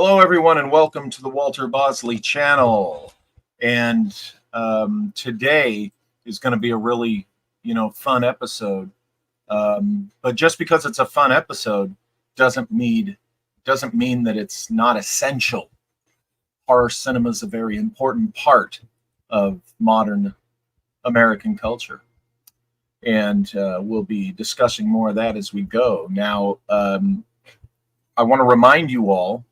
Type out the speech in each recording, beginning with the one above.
Hello, everyone, and welcome to the Walter Bosley channel. And today is going to be a really, fun episode. But just because it's a fun episode doesn't mean that it's not essential. Horror cinema is a very important part of modern American culture. And we'll be discussing more of that as we go. Now, I want to remind you all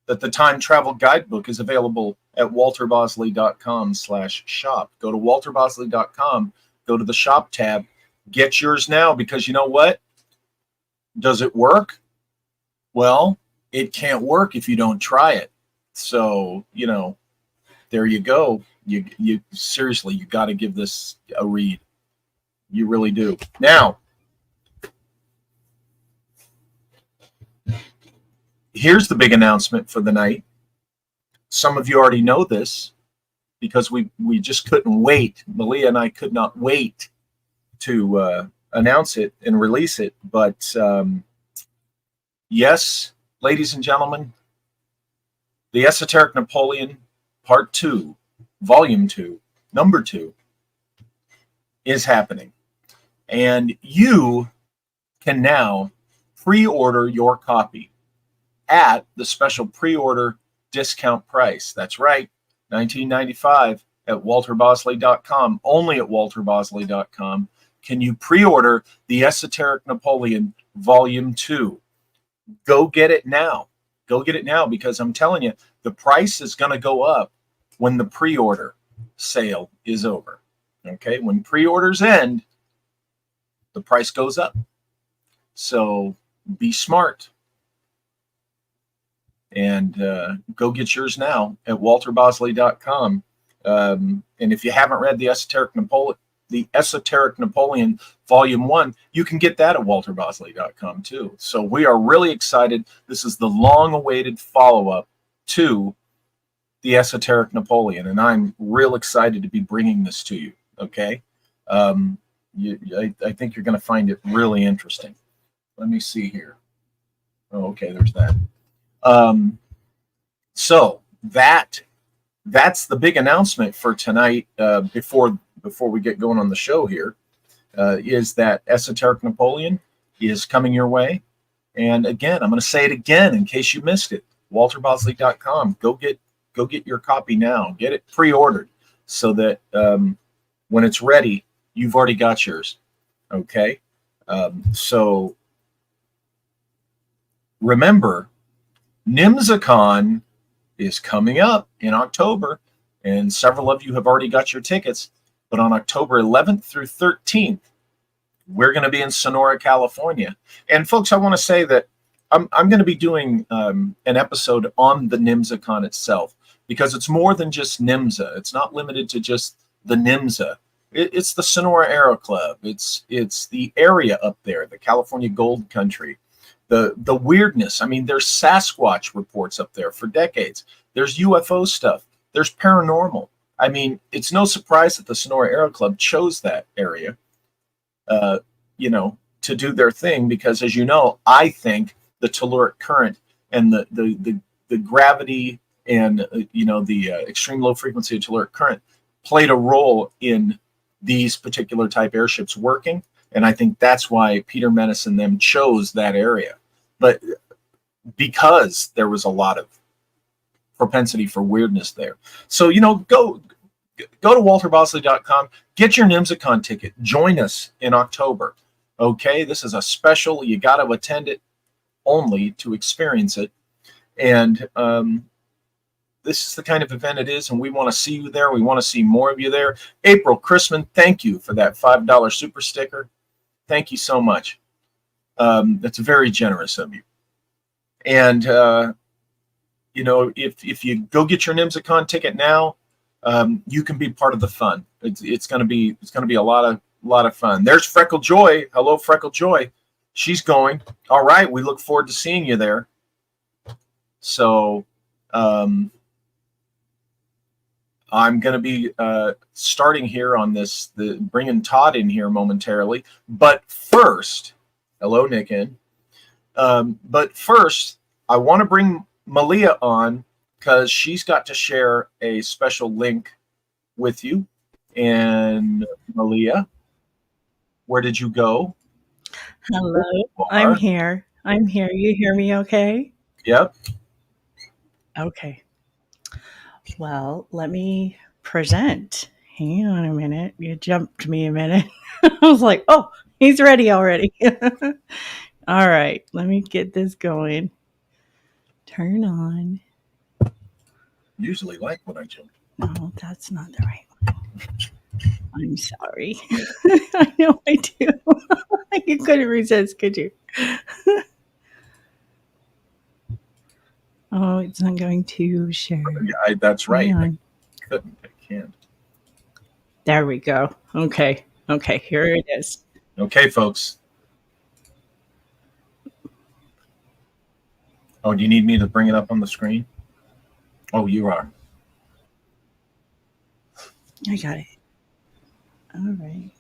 that the Time Travel Guidebook is available at walterbosley.com/shop. Go to walterbosley.com, go to the shop tab, get yours now, because you know what? Does it work? Well, it can't work if you don't try it. So, there you go. You seriously, you got to give this a read. You really do. Now, here's the big announcement for the night. Some of you already know this because we just couldn't wait. Malia and I could not wait to announce it and release it. But yes, ladies and gentlemen, the Esoteric Napoleon Part 2, Volume 2, Number 2 is happening. And you can now pre-order your copy at the special pre-order discount price. That's right, $19.95 at walterbosley.com. Only at walterbosley.com can you pre-order the Esoteric Napoleon Volume 2. Go get it now. Go get it now, because I'm telling you, the price is going to go up when the pre-order sale is over. Okay, when pre-orders end, the price goes up. So be smart. And go get yours now at walterbosley.com. And if you haven't read the Esoteric Napoleon Volume 1, you can get that at walterbosley.com too. So we are really excited. This is the long-awaited follow-up to the Esoteric Napoleon, and I'm real excited to be bringing this to you, okay? I think you're going to find it really interesting. Let me see here. Oh, okay, there's that. So that's the big announcement for tonight. Before we get going on the show here, is that Esoteric Napoleon is coming your way. And again, I'm going to say it again in case you missed it. walterbosley.com. Go get your copy now. Get it pre-ordered so that when it's ready, you've already got yours. Okay. So remember, NimzaCon is coming up in October, and several of you have already got your tickets. But on October 11th through 13th, we're going to be in Sonora, California. And folks, I want to say that I'm going to be doing an episode on the NimzaCon itself, because it's more than just NIMZA. It's not limited to just the NIMZA. It's the Sonora Aero Club. It's the area up there, the California Gold Country. The weirdness. I mean, there's Sasquatch reports up there for decades. There's UFO stuff. There's paranormal. I mean, it's no surprise that the Sonora Aero Club chose that area, to do their thing, because, as you know, I think the telluric current and the gravity and the extreme low frequency of telluric current played a role in these particular type airships working. And I think that's why Peter Menace and them chose that area. But because there was a lot of propensity for weirdness there. So, go to walterbosley.com, get your NimzaCon ticket, join us in October. Okay, this is a special, you got to attend it only to experience it. And this is the kind of event it is, and we want to see you there. We want to see more of you there. April Chrisman, thank you for that $5 super sticker. Thank you so much. That's very generous of you. And if you go get your NimzaCon ticket now, you can be part of the fun. It's going to be a lot of fun. There's Freckle Joy. Hello, Freckle Joy. She's going. All right. We look forward to seeing you there. So I'm going to be starting here on this, bringing Todd in here momentarily. But first, hello, Nick in. But first, I want to bring Malia on because she's got to share a special link with you. And Malia, where did you go? Hello, I'm here. I'm here. You hear me okay? Yep. Okay. Well, let me present. Hang on a minute. You jumped me a minute. I was like, oh, he's ready already. All right. Let me get this going. Turn on. Usually like when I jump. No, that's not the right one. I'm sorry. I know I do. You couldn't resist, could you? Oh, it's not going to share. Yeah, that's right. I couldn't. I can't. There we go. Okay. Okay, here it is. Okay, folks. Oh, do you need me to bring it up on the screen? Oh, you are. I got it. All right.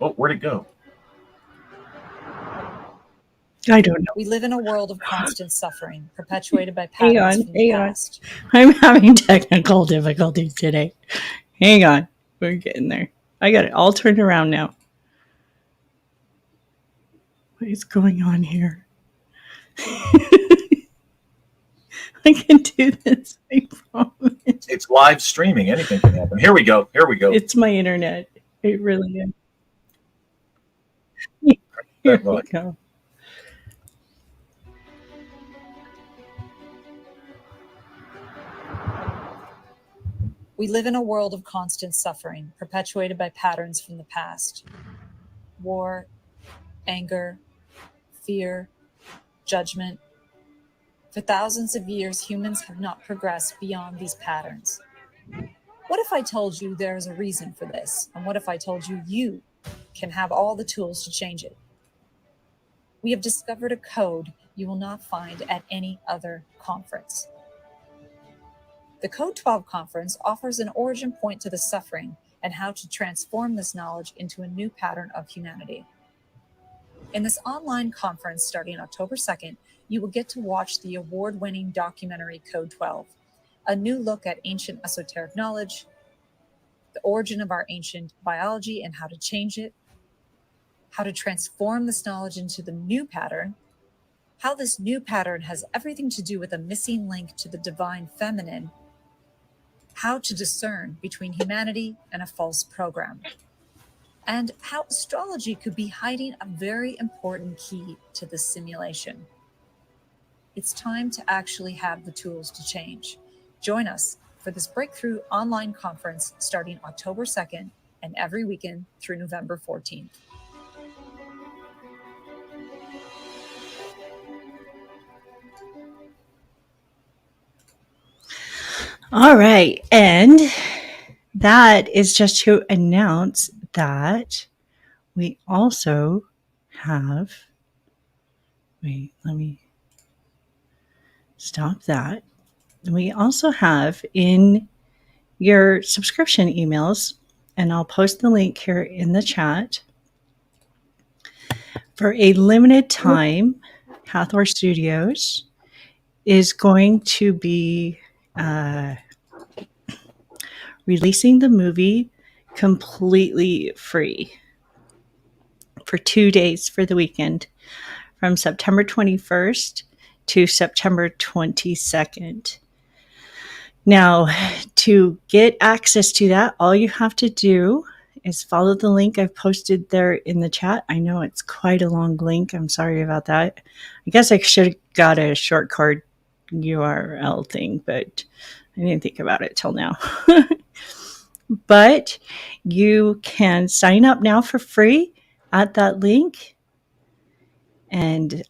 Oh, where'd it go? I don't know. We live in a world of constant suffering, perpetuated by patterns from the past. I'm having technical difficulties today. Hang on. We're getting there. I got it all turned around now. What is going on here? I can do this, I promise. It's live streaming. Anything can happen. Here we go. Here we go. It's my internet. It really is. Here we go. We live in a world of constant suffering, perpetuated by patterns from the past. War, anger, fear, judgment. For thousands of years, humans have not progressed beyond these patterns. What if I told you there is a reason for this? And what if I told you you can have all the tools to change it? We have discovered a code you will not find at any other conference. The Code 12 conference offers an origin point to the suffering and how to transform this knowledge into a new pattern of humanity. In this online conference starting October 2nd, you will get to watch the award-winning documentary Code 12, a new look at ancient esoteric knowledge, the origin of our ancient biology and how to change it, how to transform this knowledge into the new pattern, how this new pattern has everything to do with a missing link to the divine feminine, how to discern between humanity and a false program, and how astrology could be hiding a very important key to this simulation. It's time to actually have the tools to change. Join us for this breakthrough online conference starting October 2nd and every weekend through November 14th. All right. And that is just to announce that we also have, wait, let me stop that. We also have in your subscription emails, and I'll post the link here in the chat, for a limited time, Hathor Studios is going to be releasing the movie completely free for 2 days for the weekend, from September 21st to September 22nd. Now, to get access to that, all you have to do is follow the link I've posted there in the chat. I know it's quite a long link. I'm sorry about that. I guess I should have got a shortcut URL thing, but I didn't think about it till now. But you can sign up now for free at that link and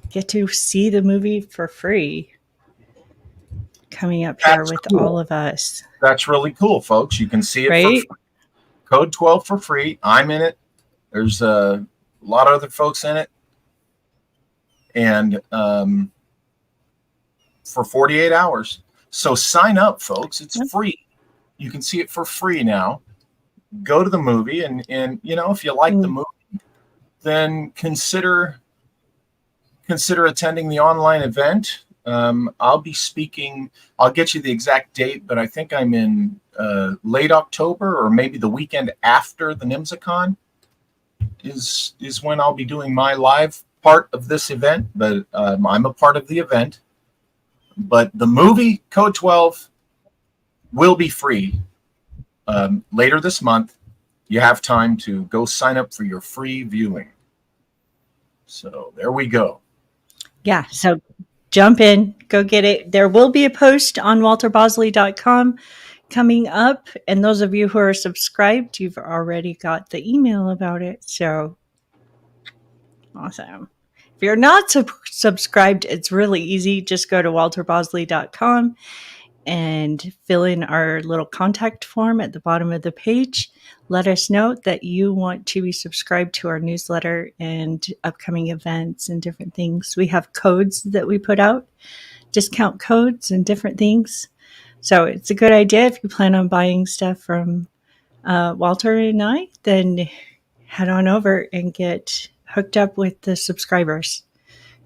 get to see the movie for free coming up here with all of us. That's really cool, folks. You can see it right? for free. Code 12 for free. I'm in it. There's a lot of other folks in it. And for 48 hours. So sign up, folks. It's free. You can see it for free now. Go to the movie and you know, if you like the movie, then consider attending the online event. I'll be speaking. I'll get you the exact date, but I think I'm in late October, or maybe the weekend after the NIMSACon is when I'll be doing my live part of this event. But I'm a part of the event. But the movie Code 12 will be free later this month. You have time to go sign up for your free viewing. So there we go. Yeah, so jump in, go get it. There will be a post on walterbosley.com coming up. And those of you who are subscribed, you've already got the email about it. So awesome. If you're not subscribed, it's really easy. Just go to walterbosley.com and fill in our little contact form at the bottom of the page. Let us know that you want to be subscribed to our newsletter and upcoming events and different things. We have codes that we put out, discount codes and different things. So it's a good idea if you plan on buying stuff from Walter and I, then head on over and get hooked up with the subscribers.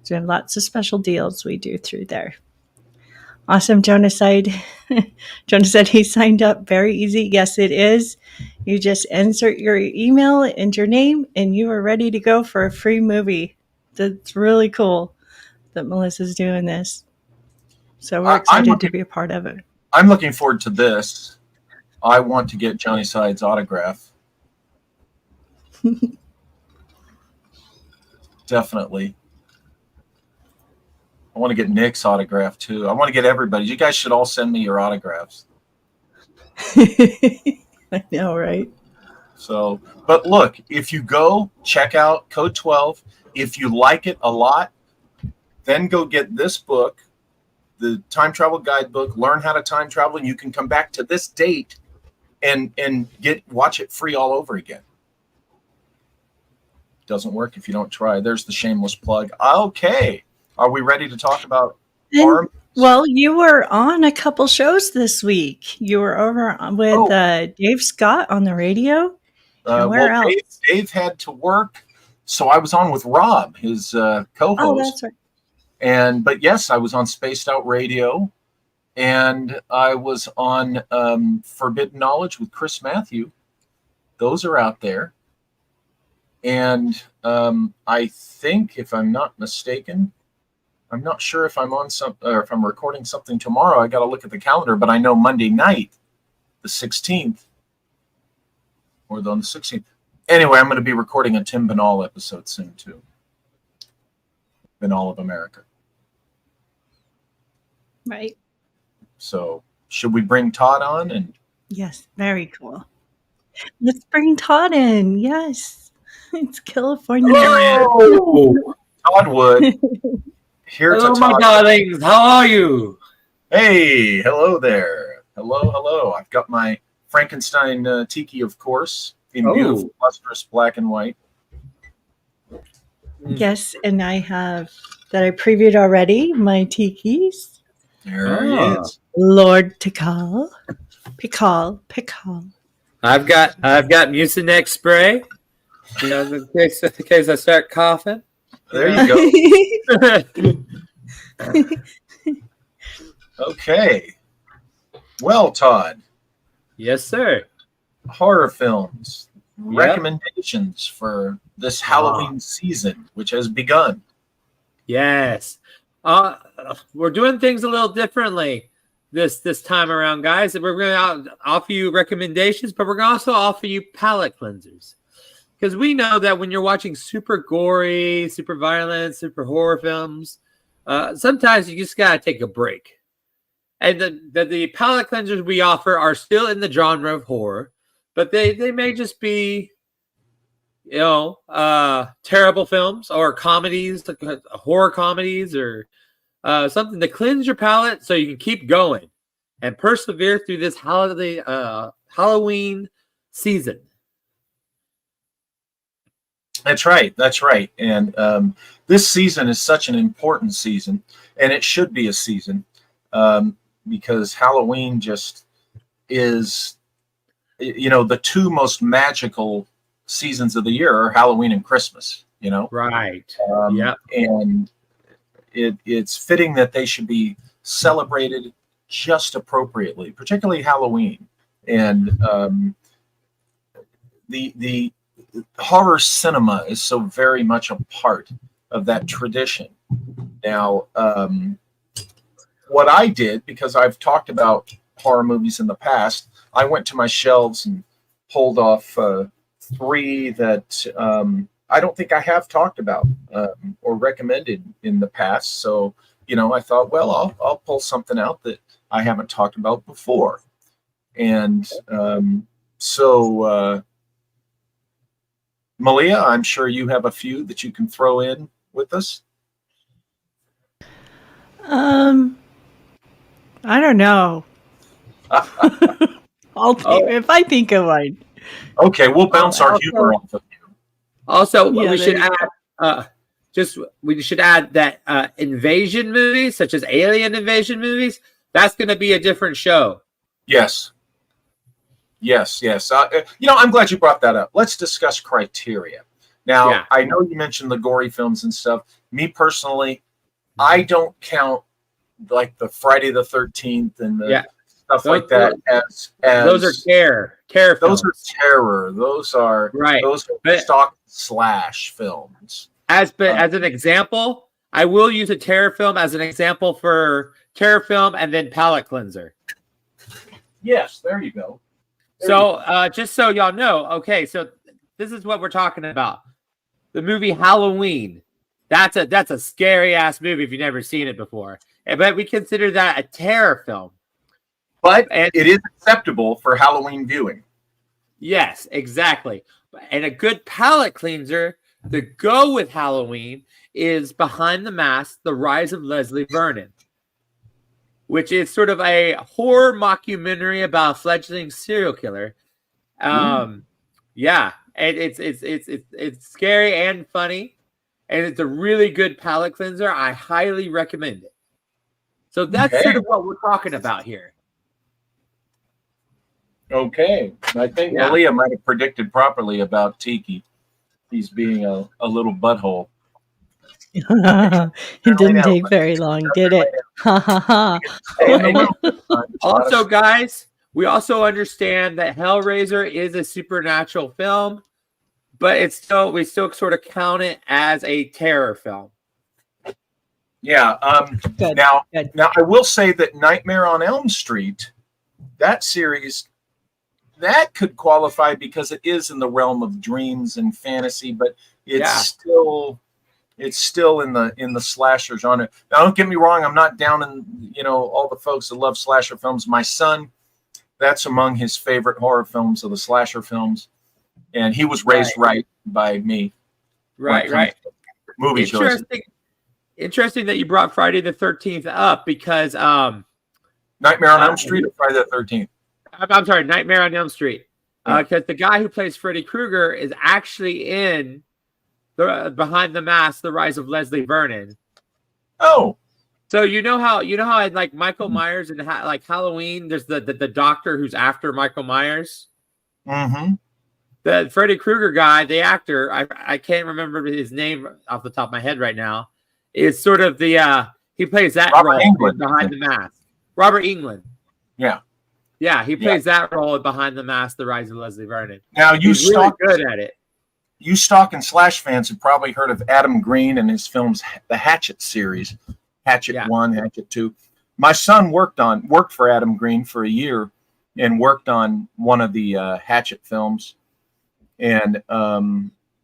So we have lots of special deals we do through there. Awesome, Jonaside. Jonas said he signed up. Very easy. Yes, it is. You just insert your email and your name, and you are ready to go for a free movie. That's really cool that Melissa's doing this. So we're excited to be a part of it. I'm looking forward to this. I want to get Johnny Side's autograph. Definitely. I want to get Nick's autograph too. I want to get everybody. You guys should all send me your autographs. I know, right? So, but look, if you go check out Code 12, if you like it a lot, then go get this book, the Time Travel Guidebook, learn how to time travel, and you can come back to this date and watch it free all over again. Doesn't work if you don't try. There's the shameless plug. Okay. Are we ready to talk about arms? Well, you were on a couple shows this week. You were over with Dave Scott on the radio. Where else? Dave had to work, so I was on with Rob, his co-host. Oh, that's right. But yes, I was on Spaced Out Radio, and I was on Forbidden Knowledge with Chris Matthew. Those are out there. And I think, if I'm not mistaken, I'm not sure if I'm on or if I'm recording something tomorrow. I got to look at the calendar, but I know Monday night, the 16th, or on the 16th. Anyway, I'm going to be recording a Tim Banal episode soon too. Banal of America. Right. So, should we bring Todd on? And yes, very cool. Let's bring Todd in. Yes, it's California. Hello, Todd Wood. Here hello, to my talk. darlings. How are you? Hey, hello there. Hello. I've got my Frankenstein tiki, of course, in beautiful, lustrous black and white. Yes, and I have that I previewed already. My tikis. There he is. Lord Tikal. Pikal. I've got Mucinex spray. You know, in case I start coughing. There you go. Okay. Well, Todd. Yes, sir. Horror films. Recommendations for this Halloween season, which has begun. Yes. We're doing things a little differently this time around, guys. We're going to offer you recommendations, but we're going to also offer you palate cleansers. Because we know that when you're watching super gory, super violent, super horror films, sometimes you just got to take a break. And the palate cleansers we offer are still in the genre of horror, but they may just be, terrible films or comedies, like horror comedies or something to cleanse your palate so you can keep going and persevere through this Halloween season. That's right. And this season is such an important season, and it should be a season because Halloween just is, the two most magical seasons of the year are Halloween and Christmas. you know? Right. Yep. And it's fitting that they should be celebrated just appropriately, particularly Halloween. And the horror cinema is so very much a part of that tradition. Now, what I did, because I've talked about horror movies in the past, I went to my shelves and pulled off 3 that I don't think I have talked about or recommended in the past. So, you know, I thought, well, I'll pull something out that I haven't talked about before. And so, Malia, I'm sure you have a few that you can throw in with us. I don't know. If I think of one. Okay, we'll bounce our humor off of you. Also, we should add we should add that invasion movies, such as alien invasion movies, that's going to be a different show. Yes. You know, I'm glad you brought that up. Let's discuss criteria. Now, I know you mentioned the gory films and stuff. Me personally, I don't count like the Friday the 13th and the stuff like that as those are terror films. Those are terror. Those are stock slash films. As an example, I will use a terror film as an example for terror film and then palate cleanser. Yes, there you go. Just so y'all know, okay, so this is what we're talking about. The movie Halloween. That's a scary ass movie if you've never seen it before. But we consider that a terror film. But it is acceptable for Halloween viewing. Yes, exactly. And a good palate cleanser to go with Halloween is Behind the Mask, The Rise of Leslie Vernon, which is sort of a horror mockumentary about a fledgling serial killer. And it's scary and funny, and it's a really good palate cleanser. I highly recommend it. So that's sort of what we're talking about here. Okay, I think Malia might have predicted properly about Tiki. He's being a little butthole. It didn't take very long, did it? Also, guys, we also understand that Hellraiser is a supernatural film, but we still sort of count it as a terror film. Yeah. Now I will say that Nightmare on Elm Street, that series, that could qualify because it is in the realm of dreams and fantasy, but it's still in the slasher genre. Now, don't get me wrong, I'm not down in all the folks that love slasher films. My son, that's among his favorite horror films of the slasher films, and he was raised right by me. Right. Movie choices. Interesting that you brought Friday the 13th up because Nightmare on Elm Street or Friday the 13th? I'm sorry, Nightmare on Elm Street. Because the guy who plays Freddy Krueger is actually in Behind the Mask, The Rise of Leslie Vernon. Oh. So you know how like Michael Myers and like Halloween, there's the doctor who's after Michael Myers. Mm-hmm. The Freddy Krueger guy, the actor, I can't remember his name off the top of my head right now. Is sort of the he plays that role Behind the Mask. Robert Englund. Yeah, he plays that role Behind the Mask, The Rise of Leslie Vernon. Now he's really good at it. You Stalk and Slash fans have probably heard of Adam Green and his films, the Hatchet series, Hatchet 1, Hatchet 2. My son worked for Adam Green for a year and worked on one of the Hatchet films, and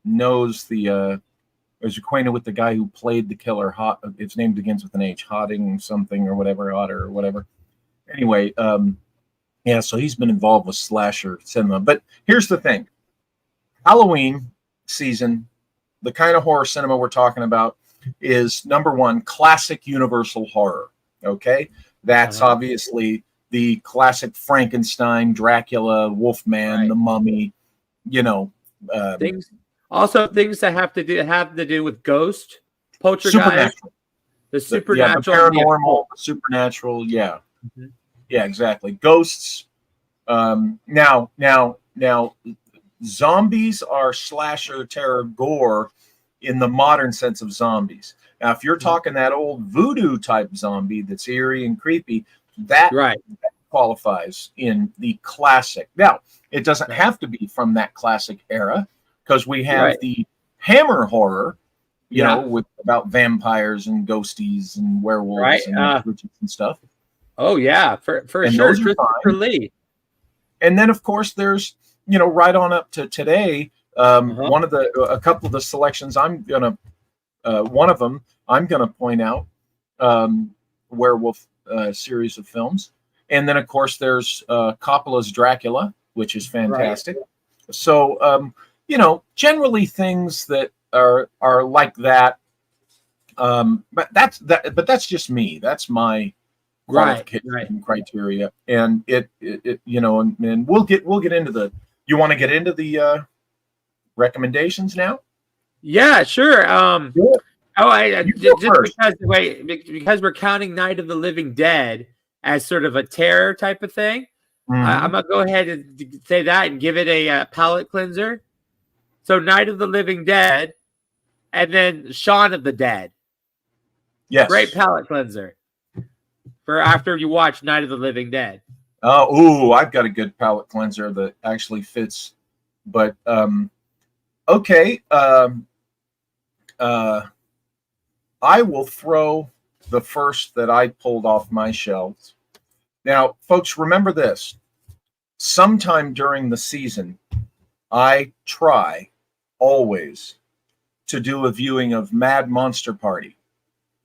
knows is acquainted with the guy who played the killer. His name begins with an H, Hotting something or whatever, Otter or whatever. Anyway, so he's been involved with slasher cinema. But here's the thing. Halloween season, the kind of horror cinema we're talking about is, number one, classic Universal horror. Okay? That's obviously the classic Frankenstein, Dracula, Wolfman, the Mummy, things that have to do with ghost, poltergeist, the supernatural, the paranormal, supernatural, yeah, exactly. Ghosts. Now, zombies are slasher terror gore in the modern sense of zombies. Now, if you're talking that old voodoo type zombie that's eerie and creepy, that qualifies in the classic. Now, it doesn't have to be from that classic era, because we have the Hammer horror, you know, with about vampires and ghosties and werewolves and witches and stuff. Oh yeah, for sure. Christopher Lee. And then of course there's, you know, right on up to today. A couple of the selections one of them I'm gonna point out, Werewolf series of films. And then of course there's Coppola's Dracula, which is fantastic. So you know, generally things that are like that. But that's just me. That's my qualification criteria. And it you know, and we'll get into the. You want to get into the recommendations now? Yeah, sure. Sure. Because we're counting Night of the Living Dead as sort of a terror type of thing. I'm gonna go ahead and say that and give it a palate cleanser. So Night of the Living Dead, and then Shaun of the Dead. Yes, great palate cleanser for after you watch Night of the Living Dead. I've got a good palate cleanser that actually fits. But okay, I will throw the first that I pulled off my shelves. Now, folks, remember this. Sometime during the season, I try always to do a viewing of Mad Monster Party,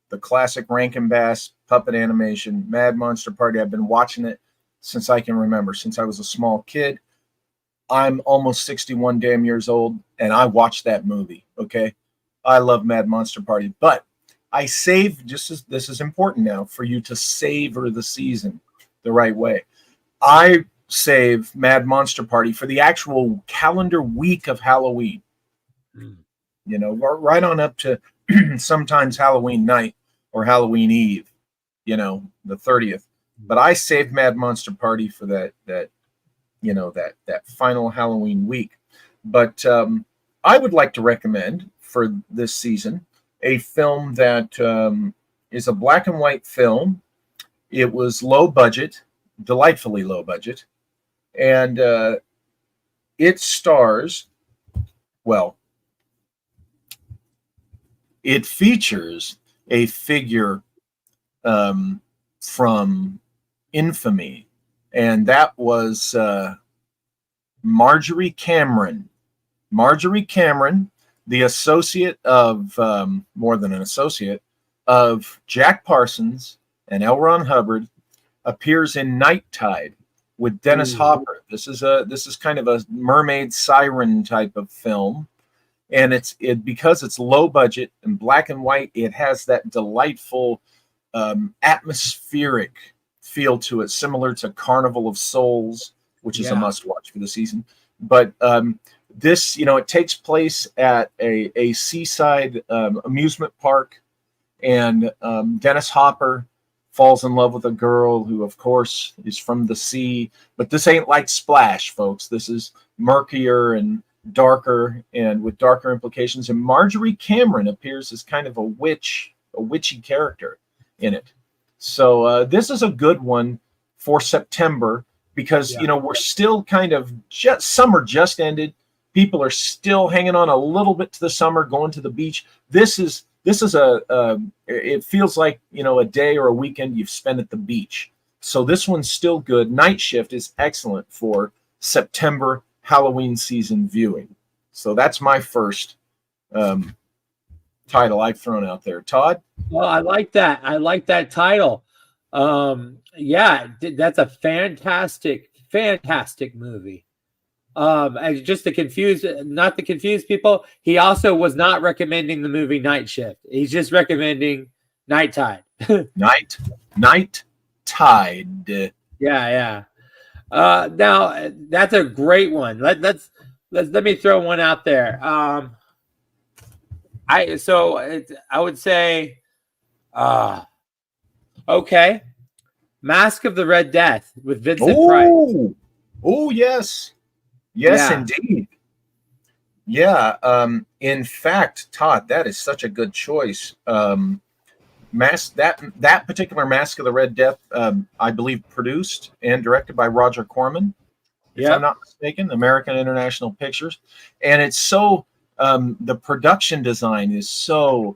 the classic Rankin Bass puppet animation, Mad Monster Party. I've been watching it since I can remember, since I was a small kid. I'm almost 61 damn years old, and I watched that movie, okay? I love Mad Monster Party, but I save, this is important now, for you to savor the season the right way. I save Mad Monster Party for the actual calendar week of Halloween. You know, right on up to sometimes Halloween night or Halloween Eve, you know, the 30th. But I saved Mad Monster Party for that you know, that final Halloween week. But I would like to recommend for this season a film that is a black and white film. It was low budget, delightfully low budget, and it stars, well, it features a figure from infamy, and that was Marjorie Cameron. Marjorie Cameron, the associate of, more than an associate, of Jack Parsons and L. Ron Hubbard, appears in Night Tide with Dennis Hopper. This is kind of a mermaid siren type of film. And because it's low budget and black and white, it has that delightful atmospheric feel to it, similar to Carnival of Souls, which is a must-watch for the season. But this, you know, it takes place at a seaside amusement park, and Dennis Hopper falls in love with a girl who, of course, is from the sea. But this ain't like Splash, folks. This is murkier and darker, and with darker implications. And Marjorie Cameron appears as kind of a witchy character in it. So this is a good one for September, because you know, we're still kind of summer just ended. People are still hanging on a little bit to the summer, going to the beach. This is it feels like, you know, a day or a weekend you've spent at the beach. So this one's still good. Night Shift is excellent for September Halloween season viewing. So that's my first title I've thrown out there. Todd? Well, I like that. I like that title. Yeah, that's a fantastic movie. And just not to confuse people, he also was not recommending the movie Night Shift. He's just recommending Night Tide. Night Tide. Yeah. Now that's a great one. Let me throw one out there. I would say, okay, Mask of the Red Death with Vincent Price. Oh, yes, indeed. Yeah. In fact, Todd, that is such a good choice. That particular Mask of the Red Death, I believe, produced and directed by Roger Corman, if I'm not mistaken, American International Pictures, and it's so the production design is so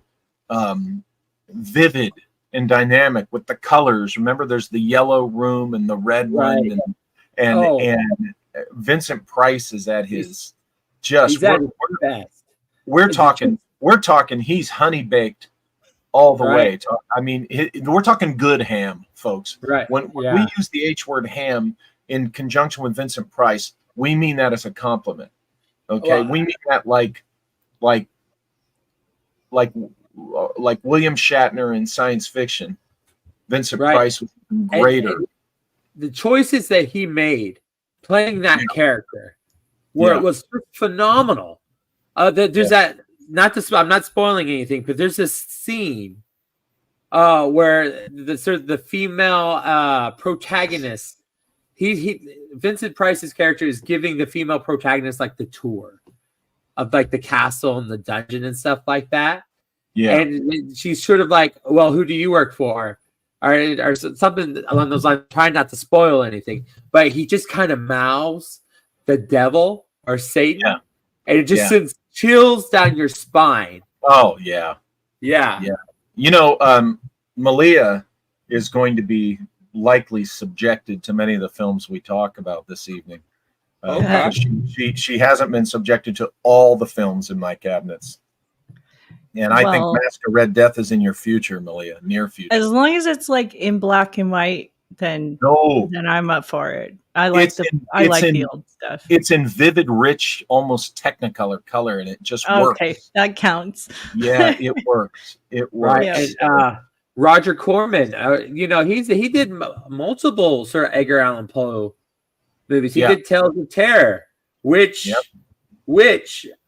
vivid and dynamic with the colors. Remember, there's the yellow room and the red one, and Vincent Price is at his just. We're talking. He's honey baked all the way. I mean, we're talking good ham, folks. Right. When we use the H word ham in conjunction with Vincent Price, we mean that as a compliment. Okay, we mean that like William Shatner in science fiction. Vincent Price was greater. And the choices that he made playing that character it was phenomenal. There's that. I'm not spoiling anything, but there's this scene where the female protagonist, Vincent Price's character is giving the female protagonist like the tour of like the castle and the dungeon and stuff like that. Yeah, and she's sort of like, "Well, who do you work for?" or something along those lines. Trying not to spoil anything, but he just kind of mouths the devil or Satan, and it just sends chills down your spine. Oh yeah. You know, Malia is going to be likely subjected to many of the films we talk about this evening. She hasn't been subjected to all the films in my cabinets. And I think Mask of Red Death is in your future, Malia, near future. As long as it's like in black and white, then I'm up for it. I like the old stuff. It's in vivid, rich, almost Technicolor color, and it just works. Okay, that counts. Yeah, it works. It works. Right. And, Roger Corman, he did multiple sort of Edgar Allan Poe movies. He did Tales of Terror, which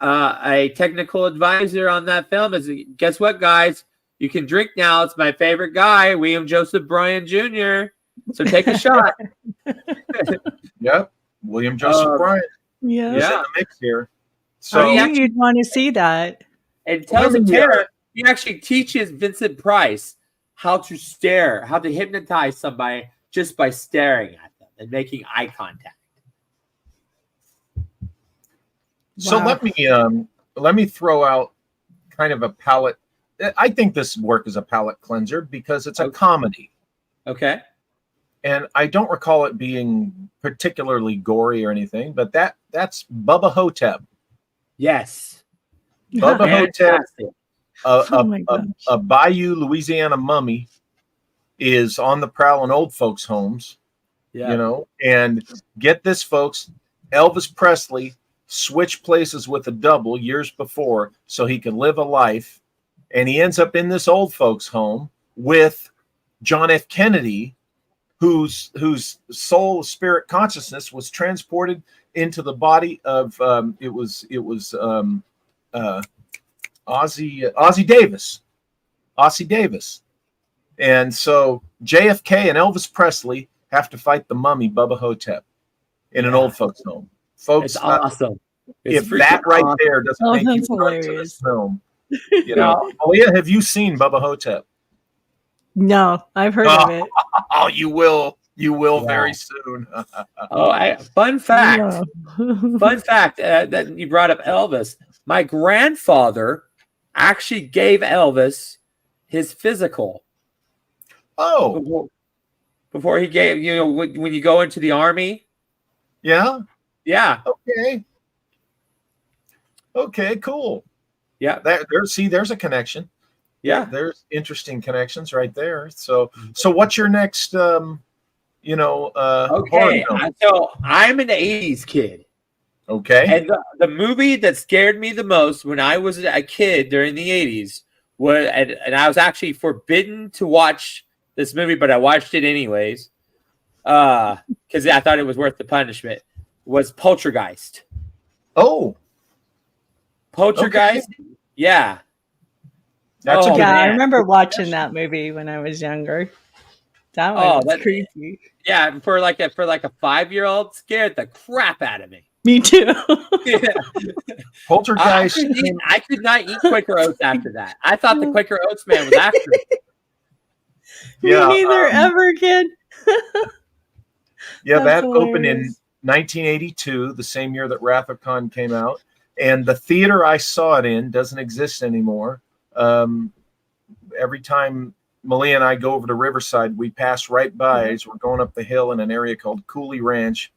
a technical advisor on that film is, guess what, guys? You can drink now. It's my favorite guy, William Joseph Bryan Jr. So take a shot. Yep, William Joseph Bryan. Yeah, he's in the mix here. So you'd want to see that. And Tales of Terror, he actually teaches Vincent Price how to hypnotize somebody just by staring at them and making eye contact. So let me throw out kind of a palate. I think this work is a palate cleanser because it's a comedy. Okay. And I don't recall it being particularly gory or anything, but that's Bubba Hotb. Yes. Bubba Hotb, a Bayou, Louisiana mummy, is on the prowl in old folks' homes. Yeah. You know, and get this, folks, Elvis Presley switched places with a double years before so he could live a life, and he ends up in this old folks' home with John F. Kennedy, whose soul, spirit, consciousness was transported into the body of Ossie Davis. And so JFK and Elvis Presley have to fight the mummy Bubba Hotb in an old folks home. Folks, it's awesome. If that right there doesn't make you run to this film, you know, Malia, have you seen Bubba Hotb? No, I've heard of it. Oh, you will very soon. Fun fact that you brought up Elvis. My grandfather actually gave Elvis his physical. Oh, before he gave, when you go into the army. Yeah. Okay, cool. Yeah. There's a connection. Yeah. There's interesting connections right there. So what's your next okay. So I'm an 80s kid. Okay. And the movie that scared me the most when I was a kid during the 80s was, and I was actually forbidden to watch this movie, but I watched it anyways, because I thought it was worth the punishment, was Poltergeist. Oh. Poltergeist? Okay. Yeah. I remember watching that movie when I was younger. That one was creepy. Yeah, for like a 5-year-old, scared the crap out of me. Me too. Yeah. Poltergeist. I could not eat Quaker Oats after that. I thought the Quaker Oats man was after me. Yeah, Me neither ever again. Yeah, That's that opened in hilarious. 1982, the same year that Wrath of Khan came out. And the theater I saw it in doesn't exist anymore. Every time Malia and I go over to Riverside, we pass right by as we're going up the hill in an area called Cooley Ranch,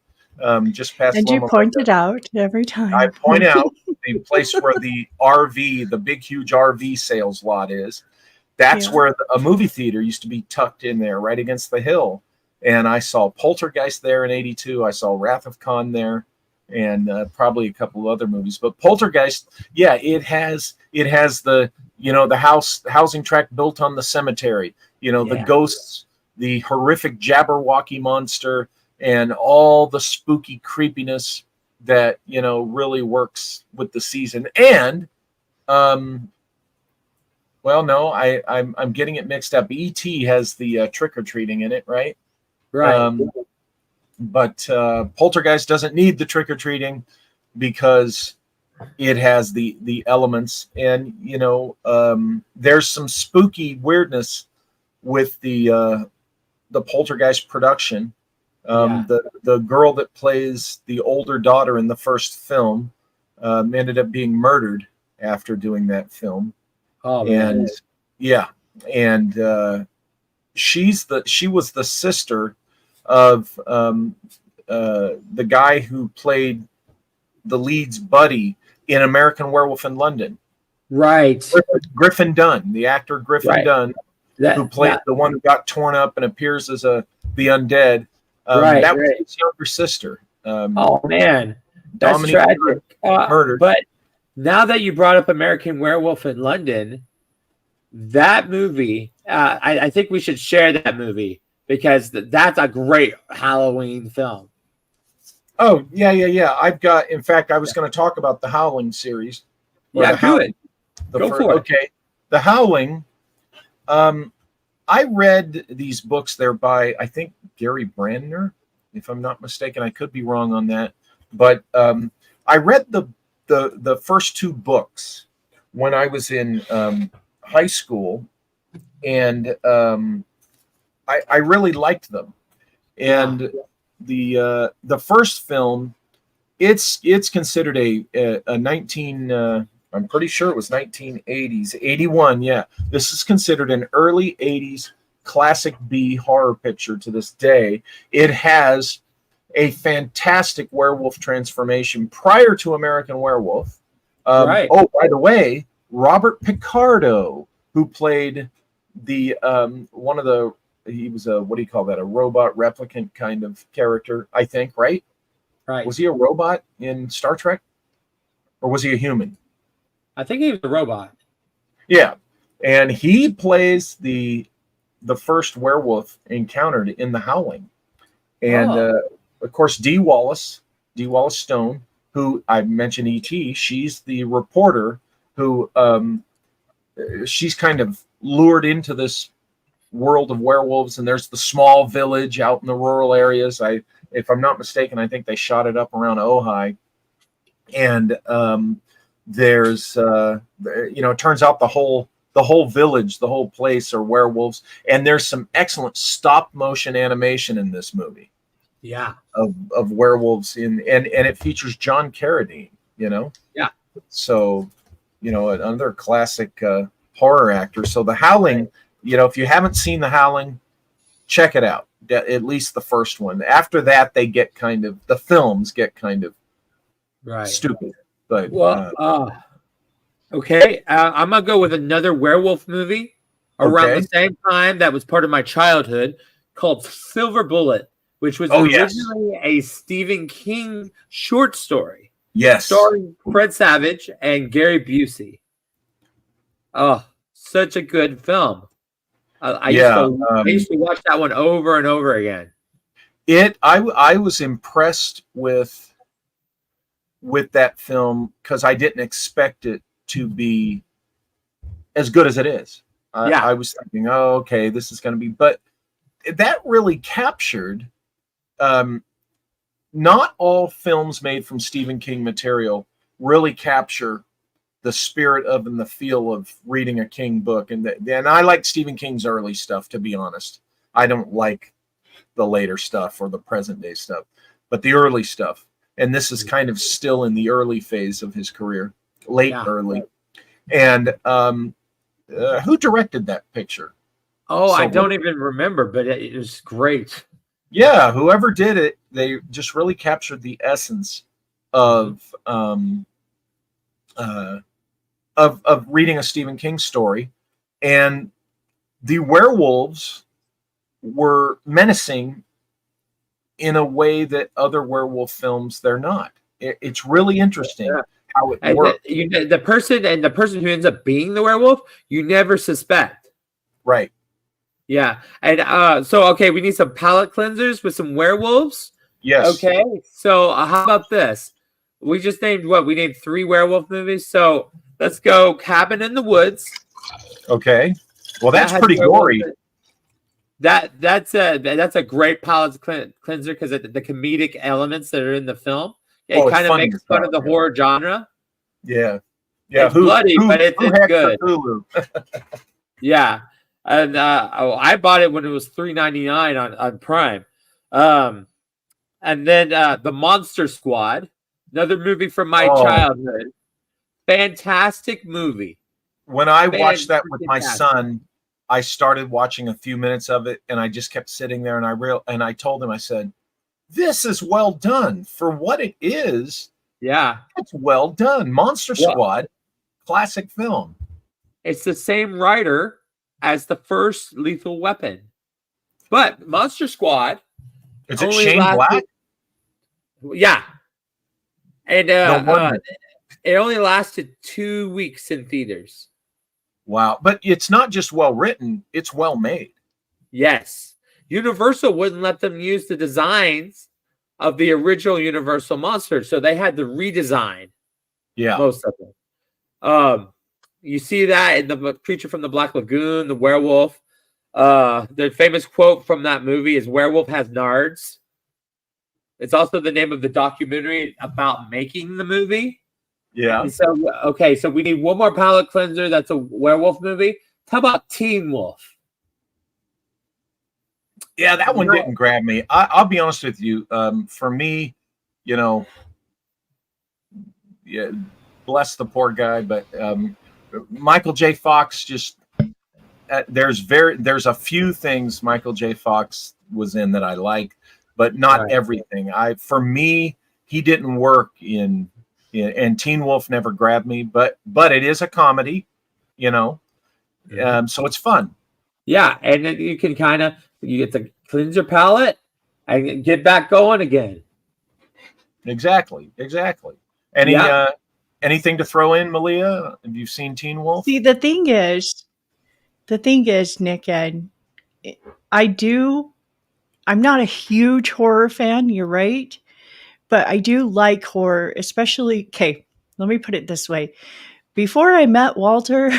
just past And you Loma point Linda. it out every I time. point out the place where the RV, the big, huge RV sales lot is. That's Yeah. where a movie theater used to be tucked in there, right against the hill. And I saw Poltergeist there in 82. I saw Wrath of Khan there, and probably a couple of other movies. But Poltergeist, yeah, it has the, the housing tract built on the cemetery, the ghosts, the horrific Jabberwocky monster, and all the spooky creepiness that really works with the season. And well, no, I'm getting it mixed up. E.T. has the trick-or-treating in it, right? Right. But Poltergeist doesn't need the trick-or-treating because it has the elements. And, there's some spooky weirdness with the Poltergeist production. The girl that plays the older daughter in the first film ended up being murdered after doing that film. Oh, and man. yeah, and she was the sister of the guy who played the lead's buddy in American Werewolf in London. Right. Griffin Dunn, the actor Griffin Dunn, who played the one who got torn up and appears as the undead. That was his younger sister. Oh man, that's Dominique tragic. Murdered. But now that you brought up American Werewolf in London, that movie, I think we should share that movie because that's a great Halloween film. Oh, yeah. In fact, I was going to talk about the Howling series. Yeah, do it. Go for it. Okay. The Howling, I read these books there by, I think, Gary Brandner, if I'm not mistaken. I could be wrong on that. But I read the first two books when I was in high school, and I really liked them. And the first film, it's considered a 19 I'm pretty sure it was 1980s, 81. Yeah, this is considered an early 80s classic B horror picture to this day. It has a fantastic werewolf transformation prior to American Werewolf. Right. Oh, by the way, Robert Picardo, who played the one of the, he was a, what do you call that? A robot replicant kind of character, I think, right? Right. Was he a robot in Star Trek, or was he a human? I think he was a robot. Yeah, and he plays the first werewolf encountered in The Howling, and of course D. Wallace Stone, who I mentioned, E.T. She's the reporter who she's kind of lured into this world of werewolves, and there's the small village out in the rural areas. If I'm not mistaken, I think they shot it up around Ojai, and there's it turns out the whole village, the whole place are werewolves, and there's some excellent stop motion animation in this movie. Yeah, of werewolves and it features John Carradine. Yeah. So, another classic horror actor. So The Howling, if you haven't seen The Howling, check it out. At least the first one. After that, the films get kind of stupid. But okay, I'm gonna go with another werewolf movie around the same time that was part of my childhood, called Silver Bullet, which was originally a Stephen King short story. Yes, starring Fred Savage and Gary Busey. Oh, such a good film. I used to watch that one over and over again. I was impressed with that film because I didn't expect it to be as good as it is. I was thinking, oh, okay, this is going to be, but that really captured not all films made from Stephen King material really capture the spirit of and the feel of reading a King book. And I like Stephen King's early stuff, to be honest. I don't like the later stuff or the present day stuff, but the early stuff. And this is kind of still in the early phase of his career, early. And who directed that picture? Oh, I don't even remember, but it was great. Yeah, whoever did it, they just really captured the essence of reading a Stephen King story. And the werewolves were menacing in a way that other werewolf films, they're not. It's really interesting how it works. The person who ends up being the werewolf, you never suspect. Right. Yeah. And so we need some palate cleansers with some werewolves. Yes. Okay. So how about this? We just named we named 3 werewolf movies. So let's go Cabin in the Woods. Okay. Well, that's pretty gory. That's a great palate cleanser because of the comedic elements that are in the film. It kind of makes fun of the horror genre. Yeah. It's bloody, but it's good. Yeah. And I bought it when it was $3.99 on Prime. And then The Monster Squad, another movie from my childhood. Fantastic movie. When I watched that with my son, I started watching a few minutes of it, and I just kept sitting there, and I told him, I said, "This is well done for what it is." Yeah, it's well done. Monster Squad, classic film. It's the same writer as the first Lethal Weapon, but Monster Squad. Is it Shane Black? Yeah, and it only lasted 2 weeks in theaters. Wow. But it's not just well written, it's well made. Yes. Universal wouldn't let them use the designs of the original Universal monsters, so they had to redesign most of them. You see that in the Creature from the Black Lagoon, the werewolf. The famous quote from that movie is "Werewolf has nards." It's also the name of the documentary about making the movie. Yeah. And so we need one more palate cleanser. That's a werewolf movie. How about Teen Wolf? Yeah, that one didn't grab me. I'll be honest with you. For me, bless the poor guy, but Michael J. Fox just there's a few things Michael J. Fox was in that I like, but not everything. For me, he didn't work in. And Teen Wolf never grabbed me, but it is a comedy, so it's fun. Yeah, and then you can you get to cleanse your palate and get back going again. Exactly. Anything to throw in, Malia? Have you seen Teen Wolf? See, the thing is, Nick, and I'm not a huge horror fan. You're right. But I do like horror, especially, let me put it this way. Before I met Walter,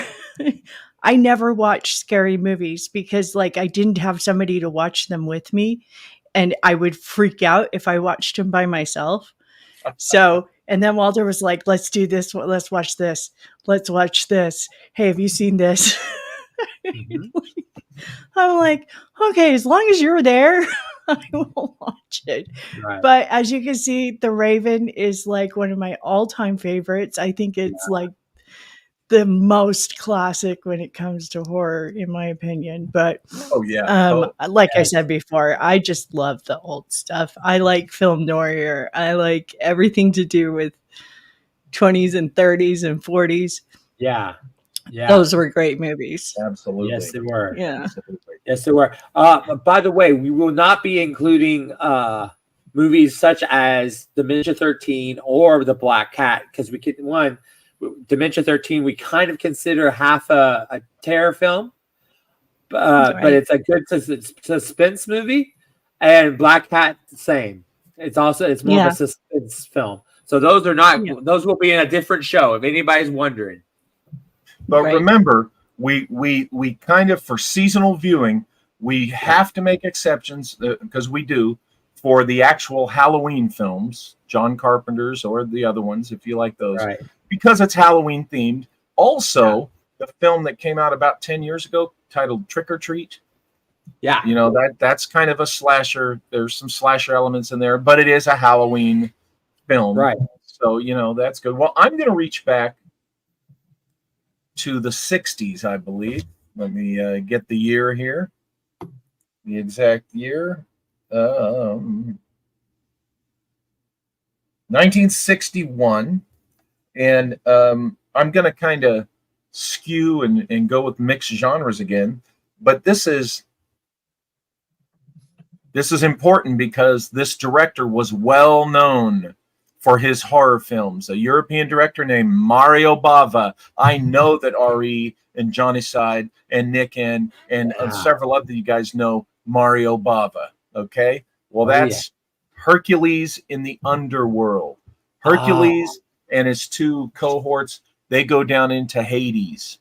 I never watched scary movies because I didn't have somebody to watch them with me. And I would freak out if I watched them by myself. And then Walter was like, "Let's do this. Let's watch this. Let's watch this. Hey, have you seen this?" Mm-hmm. I'm like, okay, as long as you're there, I will watch it. Right. But as you can see, The Raven is one of my all-time favorites. I think it's the most classic when it comes to horror, in my opinion. But I said before, I just love the old stuff. I like film noir. I like everything to do with 20s and 30s and 40s. Yeah. Those were great movies. Absolutely. Yes, they were. Yeah. Yes, they were. By the way, we will not be including movies such as Dementia 13 or The Black Cat because Dementia 13 we kind of consider half a terror film, but it's a good suspense movie, and Black Cat the same. It's more of a suspense film. So those are not. Yeah. Those will be in a different show if anybody's wondering. But remember, we kind of, for seasonal viewing, we have to make exceptions because we do for the actual Halloween films, John Carpenter's or the other ones, if you like those, Right. because it's Halloween themed. Also, the film that came out about 10 years ago titled Trick or Treat. Yeah. You know, that's kind of a slasher. There's some slasher elements in there, but it is a Halloween film. Right. So, you know, that's good. Well, I'm going to reach back to the 60s, I believe. Let me get the year here. The exact year. 1961. And I'm going to kind of skew and go with mixed genres again. But this is important because this director was well known for his horror films. A European director named Mario Bava. I know that Ari and Johnny Side and Nick and several other you guys know Mario Bava. Okay, well that's Hercules in the Underworld. Hercules and his two cohorts, they go down into Hades.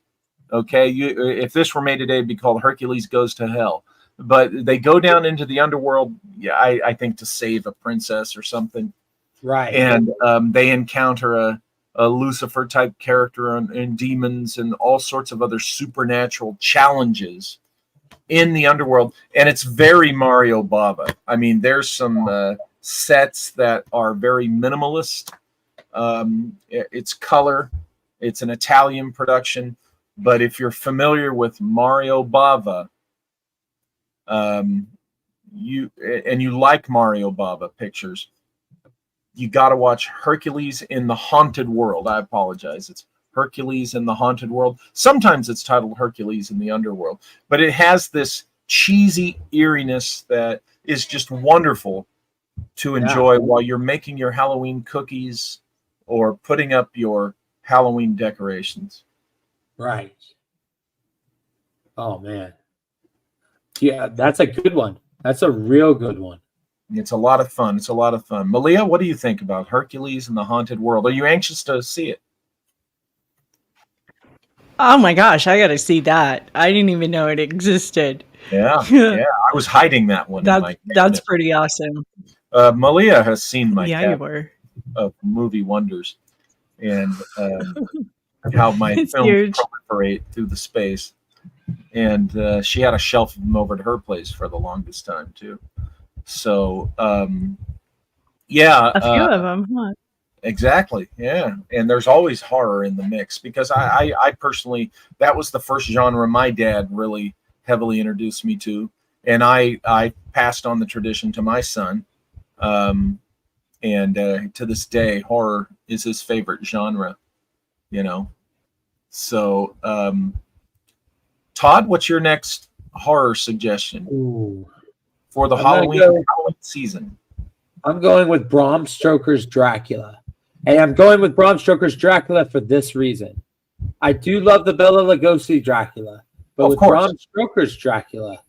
Okay, if this were made today, it'd be called Hercules Goes to Hell. But they go down into the underworld, I think, to save a princess or something. Right. And they encounter a Lucifer type character and demons and all sorts of other supernatural challenges in the underworld. And it's very Mario Bava. I mean, there's some sets that are very minimalist. It's color. It's an Italian production. But if you're familiar with Mario Bava, you like Mario Bava pictures, you got to watch Hercules in the Haunted World. I apologize. It's Hercules in the Haunted World. Sometimes it's titled Hercules in the Underworld, but it has this cheesy eeriness that is just wonderful to enjoy while you're making your Halloween cookies or putting up your Halloween decorations. Right. Oh, man. Yeah, that's a good one. That's a real good one. It's a lot of fun. It's a lot of fun. Malia, what do you think about Hercules and the Haunted World? Are you anxious to see it? Oh my gosh, I gotta see that. I didn't even know it existed. Yeah, yeah. I was hiding that one. That's pretty awesome. Malia has seen my you were of movie wonders and how my films proliferate through the space. And she had a shelf of them over at her place for the longest time too. So, a few of them, huh? Exactly, yeah. And there's always horror in the mix because I personally, that was the first genre my dad really heavily introduced me to, and I passed on the tradition to my son, and to this day, horror is his favorite genre, you know. So, Todd, what's your next horror suggestion? Ooh. For the Halloween season? I'm going with Bram Stoker's Dracula. And I'm going with Bram Stoker's Dracula for this reason. I do love the Bela Lugosi Dracula, but with Bram Stoker's Dracula,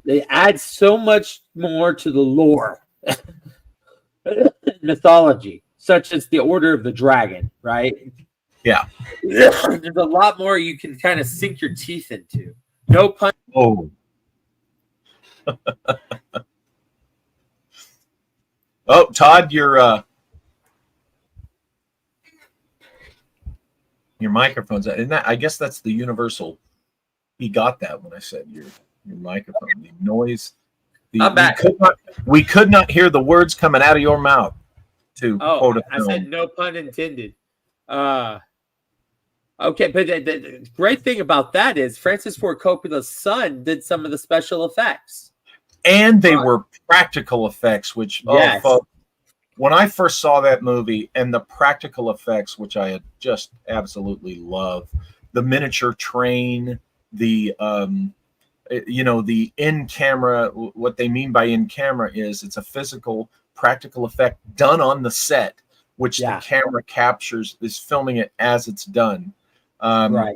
they add so much more to the lore, mythology, such as the Order of the Dragon, right? Yeah. There's a lot more you can kind of sink your teeth into. No pun. Oh. Oh, Todd, your microphone's isn't that? I guess that's the universal. He got that when I said your microphone, the noise. I'm back. We could not hear the words coming out of your mouth. To quote a film. I said no pun intended. Okay, but the great thing about that is Francis Ford Coppola's son did some of the special effects. And they were practical effects, which, folks, when I first saw that movie and the practical effects, which I had just absolutely loved, the miniature train, the in camera, what they mean by in camera is it's a physical practical effect done on the set, which the camera captures, is filming it as it's done. Right.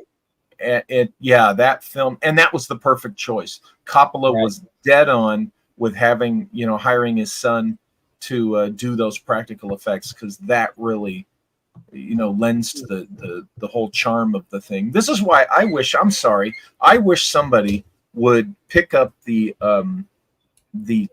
That film, and that was the perfect choice. Coppola was dead on with having, hiring his son to do those practical effects, because that really, lends to the whole charm of the thing. This is why I wish somebody would pick up the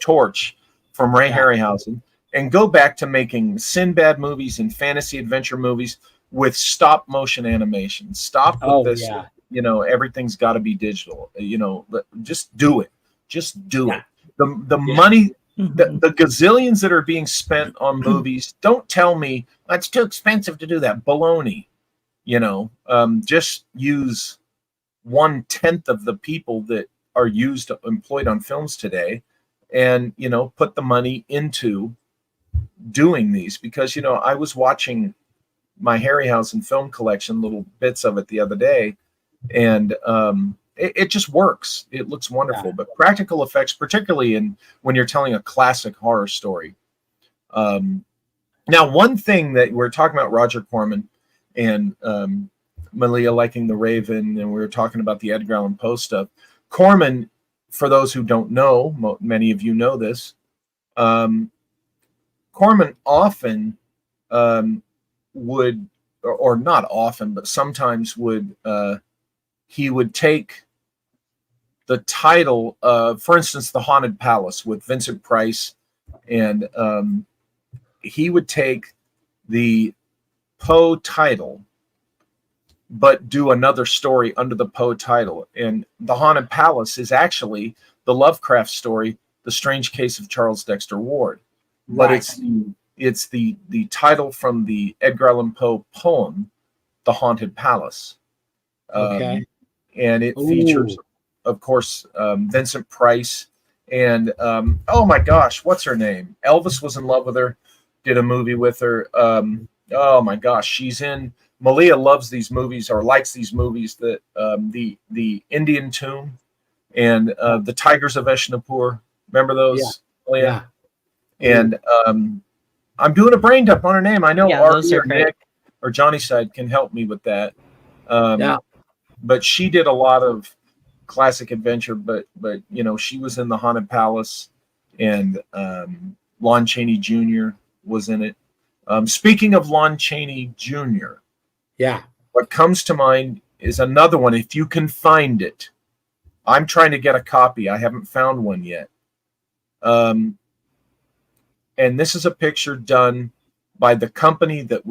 torch from Ray Harryhausen and go back to making Sinbad movies and fantasy adventure movies with stop motion animation. Stop with this. Yeah. You know, everything's got to be digital. You know, just do it. Just do it. The money, the gazillions that are being spent on movies, don't tell me it's too expensive to do that. Baloney. You know, just use 1/10 of the people that are employed on films today, and, you know, put the money into doing these. Because, you know, I was watching my Harryhausen film collection, little bits of it the other day, and it just works. It looks wonderful. But practical effects, particularly when you're telling a classic horror story. Now, one thing that we're talking about, Roger Corman and Malia liking The Raven, and we were talking about the Edgar Allan Poe stuff. Corman, for those who don't know, many of you know this, Corman often would, or not often, but sometimes would, he would take the title of, for instance, The Haunted Palace with Vincent Price, and he would take the Poe title but do another story under the Poe title. And The Haunted Palace is actually the Lovecraft story, The Strange Case of Charles Dexter Ward. But it's the title from the Edgar Allan Poe poem, The Haunted Palace. And it features, of course, Vincent Price and, oh my gosh, what's her name? Elvis was in love with her, did a movie with her. Oh my gosh, she's in... Malia loves these movies, or likes these movies, that the Indian Tomb and the Tigers of Eshnapur. Remember those? Yeah. And I'm doing a brain dump on her name. I know Artie or Nick or Johnny Side can help me with that. But she did a lot of classic adventure. But you know, she was in The Haunted Palace, and Lon Chaney Jr. was in it. Speaking of Lon Chaney Jr., what comes to mind is another one, if you can find it. I'm trying to get a copy. I haven't found one yet. And this is a picture done by the company that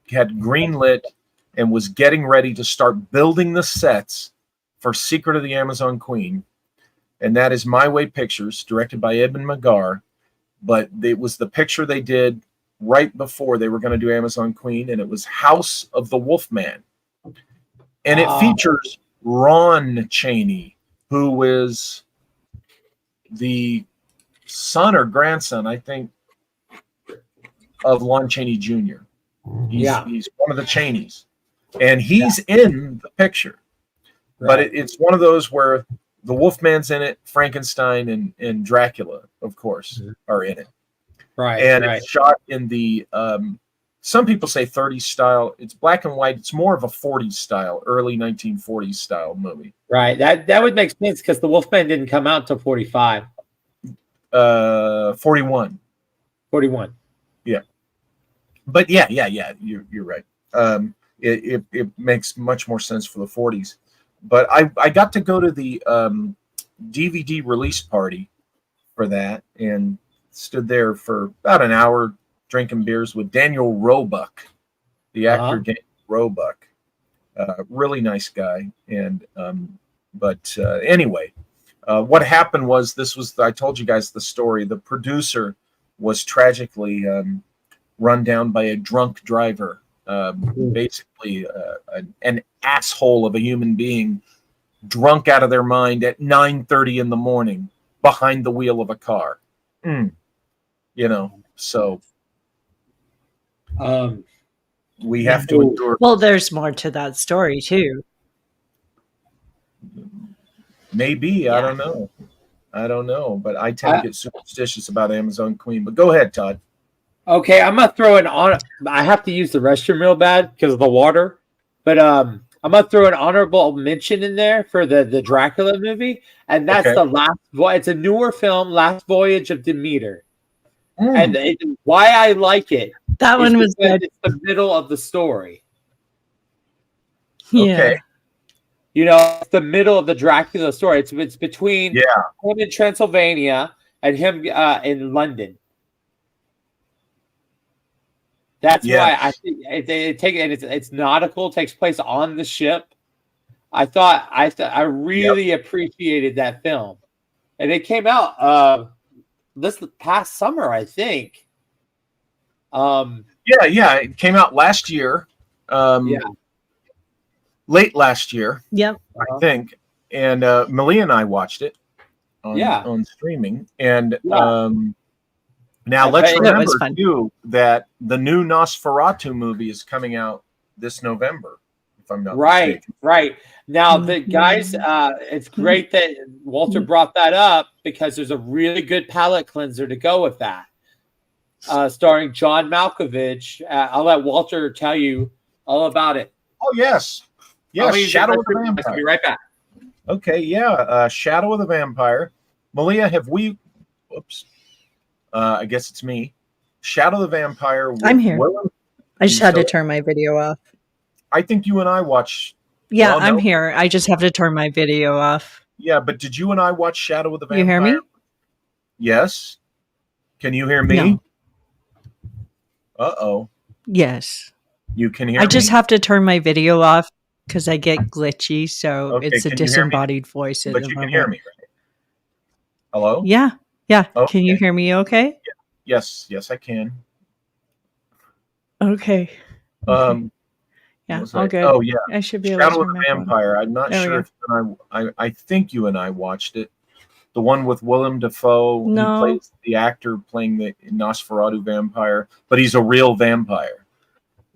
had greenlit and was getting ready to start building the sets for Secret of the Amazon Queen. And that is My Way Pictures, directed by Edmund McGarr. But it was the picture they did right before they were going to do Amazon Queen, and it was House of the Wolfman. And it features Ron Chaney, who is the son or grandson, I think, of Lon Chaney Jr. He's one of the Cheneys. And he's in the picture. But it's one of those where the Wolfman's in it, Frankenstein and Dracula, of course, are in it. It's shot in the some people say 30s style. It's black and white. It's more of a 40s style, early 1940s style movie. That would make sense because the Wolfman didn't come out until 45. 41. Yeah. But yeah. You're right. It makes much more sense for the 40s. But I got to go to the DVD release party for that, and stood there for about an hour drinking beers with Daniel Roebuck, the actor Daniel Roebuck. Really nice guy. And but anyway, what happened was, I told you guys the story. The producer was tragically run down by a drunk driver, basically an asshole of a human being, drunk out of their mind at 9:30 in the morning behind the wheel of a car. You know, so we have to endure. Well, there's more to that story too. Maybe. I don't know, but I tend to get superstitious about Amazon Queen. But go ahead, Todd. Okay, I'm gonna throw an on. I have to use the restroom real bad because of the water, but I'm gonna throw an honorable mention in there for the Dracula movie, and that's the last. It's a newer film, Last Voyage of Demeter. And why I like it, that one was good. It's the middle of the story. Yeah. Okay. You know, it's the middle of the Dracula story. It's between him in Transylvania, and him in London. That's Yeah. why I think it's nautical, takes place on the ship. I really appreciated that film, and it came out this past summer, I think. Yeah, it came out last year. Yeah. Late last year, Yep. I think. And Malia and I watched it on streaming. And Yeah. now I let's bet- That remember was fun. too that the new Nosferatu movie is coming out this November, if I'm not mistaken. Right. Now, the Mhm. guys, it's great that Walter brought that up because there's a really good palate cleanser to go with that. Starring John Malkovich. I'll let Walter tell you all about it. Oh yes, yes. Shadow of the I'll Vampire. be right back. Okay, yeah. Shadow of the Vampire. Malia, have we? Whoops. I guess it's me. Shadow of the Vampire. With I'm here. Willem. I just had to So- turn my video off. I think you and I watched. Yeah, Well, I'm no. here. I just have to turn my video off. Yeah, but did you and I watch Shadow of the Vampire? You hear me? Yes. Can you hear me? No. Uh-oh. Yes. You can hear I me? just have to turn my video off because I get glitchy. So Okay, it's a can you hear me? disembodied voice. At But the you can moment. hear me, right? Hello? Yeah. Yeah. Okay. Can you hear me okay? Yes, I can. Okay. Yeah, Yeah. All good. Oh, yeah. I should be able to Shadow of turn the my phone. Vampire. I'm not There we sure go. if I think you and I watched it. The one with Willem Dafoe. No. He plays the actor playing the Nosferatu vampire, but he's a real vampire.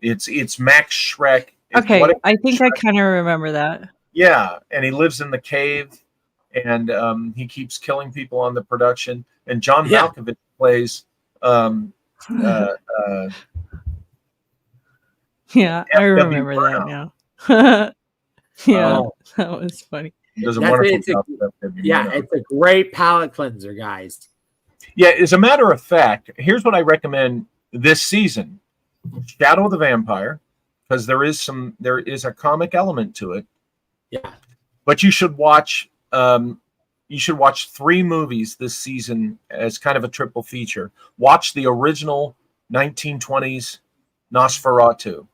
It's Max Schreck. It's Okay. what- I think I kind of remember that. Yeah, and he lives in the cave, and he keeps killing people on the production. And John Yeah. Malkovich plays Yeah. I F.W. remember that Brown. now. Yeah. Oh. That was funny. He does a That's wonderful it. job. with F.W. Yeah, Brown. it's a great palate cleanser, guys. Yeah, as a matter of fact, here's what I recommend this season: Shadow of the Vampire, because there is a comic element to it. Yeah. But you should watch 3 movies this season as kind of a triple feature. Watch the original 1920s Nosferatu,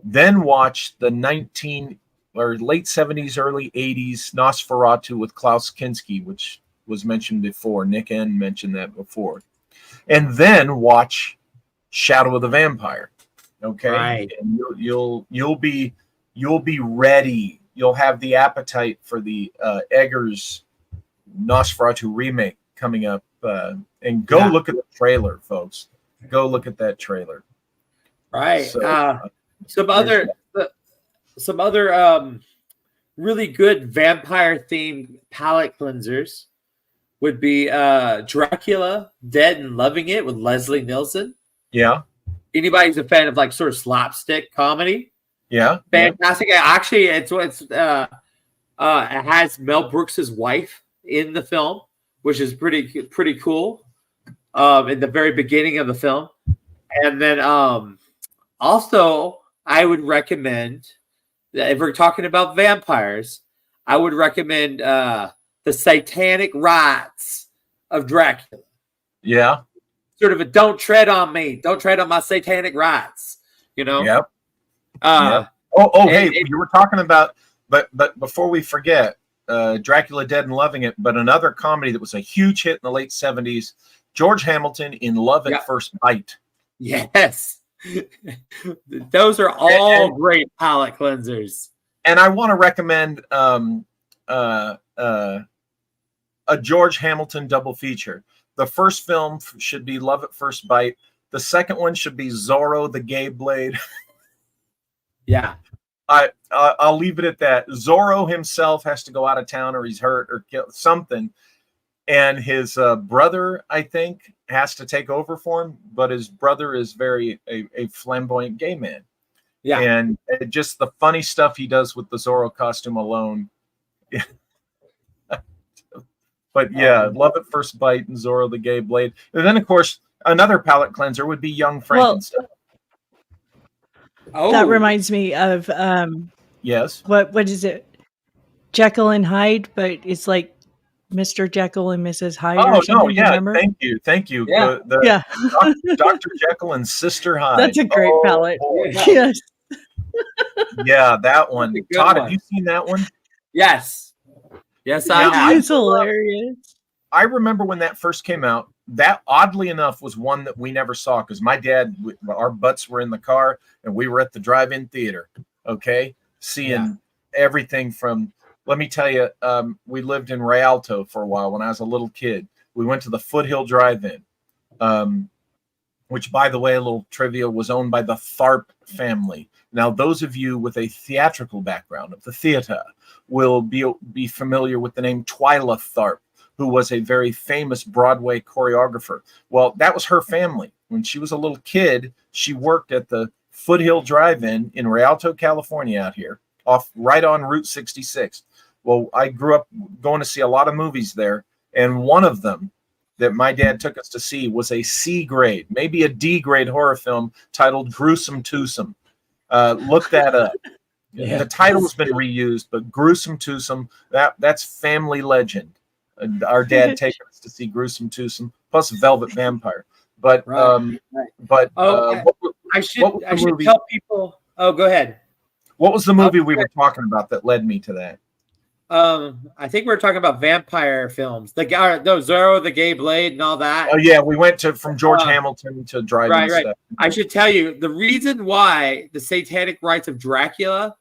then watch the late 70s, early 80s Nosferatu with Klaus Kinski, which was mentioned before. Nick N mentioned that before. And then watch Shadow of the Vampire. Okay? Right. And you'll be ready. You'll have the appetite for the Eggers Nosferatu remake coming up. And go look at the trailer, folks. Go look at that trailer. Right. So, some other really good vampire themed palate cleansers would be Dracula, Dead and Loving It with Leslie Nielsen. Yeah. Anybody who's a fan of like sort of slapstick comedy, Yeah. fantastic. Actually, it has Mel Brooks's wife in the film, which is pretty cool. In the very beginning of the film, and then also I would recommend that if we're talking about vampires, I would recommend the Satanic Rites of Dracula. Yeah. Sort of a don't tread on me, don't tread on my satanic rights. You know. Yep. Uh, Hey, you were talking about, but before we forget, Dracula Dead and Loving It, but another comedy that was a huge hit in the late 70s, George Hamilton in Love at First Bite. Yes. Those are all great palate cleansers. And I want to recommend a George Hamilton double feature. The first film should be Love at First Bite. The second one should be Zorro the Gay Blade. Yeah. I'll leave it at that. Zorro himself has to go out of town, or he's hurt or kill something, and his brother, I think, has to take over for him. But his brother is a flamboyant gay man. Yeah, and just the funny stuff he does with the Zorro costume alone. But yeah, Love at First Bite and Zorro the Gay Blade, and then of course another palate cleanser would be Young Frankenstein. That reminds me of yes. What is it? Jekyll and Hyde, but it's like Mr. Jekyll and Mrs. Hyde Oh or something. no, yeah, Remember? thank you. Yeah. Yeah, Dr. Jekyll and Sister Hyde. that's a great palette. Boy. Yes. Yeah, that one. That's a good Todd, one. have you seen that one? Yes. Yes, I Now, have. It's hilarious. I remember when that first came out. That, oddly enough, was one that we never saw because my dad, our butts were in the car and we were at the drive-in theater. Okay, seeing everything from. Let me tell you, we lived in Rialto for a while when I was a little kid. We went to the Foothill Drive-In, which, by the way, a little trivia, was owned by the Tharp family. Now, those of you with a theatrical background of the theater will be familiar with the name Twyla Tharp, who was a very famous Broadway choreographer. Well, that was her family. When she was a little kid, she worked at the Foothill Drive-In in Rialto, California, out here, right on Route 66. Well, I grew up going to see a lot of movies there, and one of them that my dad took us to see was a C grade, maybe a D grade horror film titled Gruesome Twosome. Look that up. Yeah. The title has been reused, but Gruesome Twosome, that's family legend. Our dad taking us to see Gruesome Twosome plus Velvet Vampire. But Right. but I should movie? tell people. Oh, go ahead. what was the movie we were talking about that led me to that? I think we were talking about vampire films. The guy, Zorro, the Gay Blade, and all that. Oh yeah, we went from George Hamilton to driving right. stuff. I should tell you the reason why the Satanic Rites of Dracula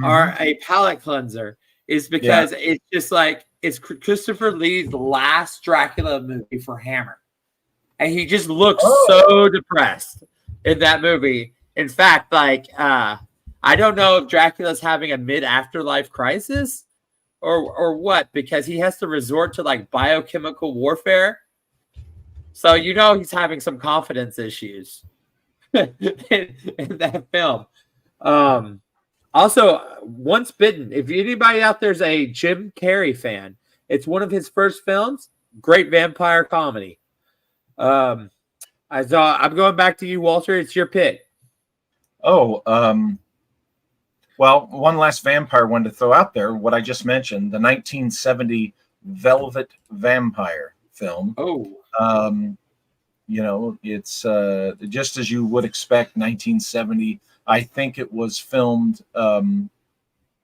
are a palate cleanser is because it's just like it's Christopher Lee's last Dracula movie for Hammer, and he just looks so depressed in that movie. In fact, like I don't know if Dracula's having a mid-afterlife crisis or what, because he has to resort to like biochemical warfare. So he's having some confidence issues in that film. Also, Once Bitten. If anybody out there's a Jim Carrey fan, it's one of his first films. Great vampire comedy. I'm going back to you, Walter. It's your pick. Well, one last vampire one to throw out there, what I just mentioned, the 1970 Velvet Vampire film. It's just as you would expect, 1970. I think it was filmed out in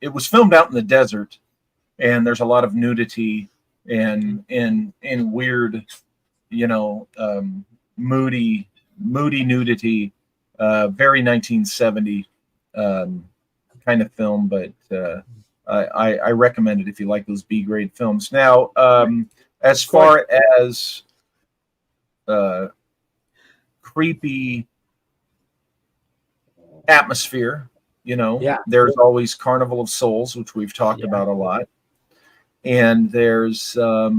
the desert, and there's a lot of nudity and weird, moody nudity, very 1970 kind of film, but I recommend it if you like those B-grade films. Now, as far as creepy atmosphere, there's always Carnival of Souls, which we've talked about a lot, and there's I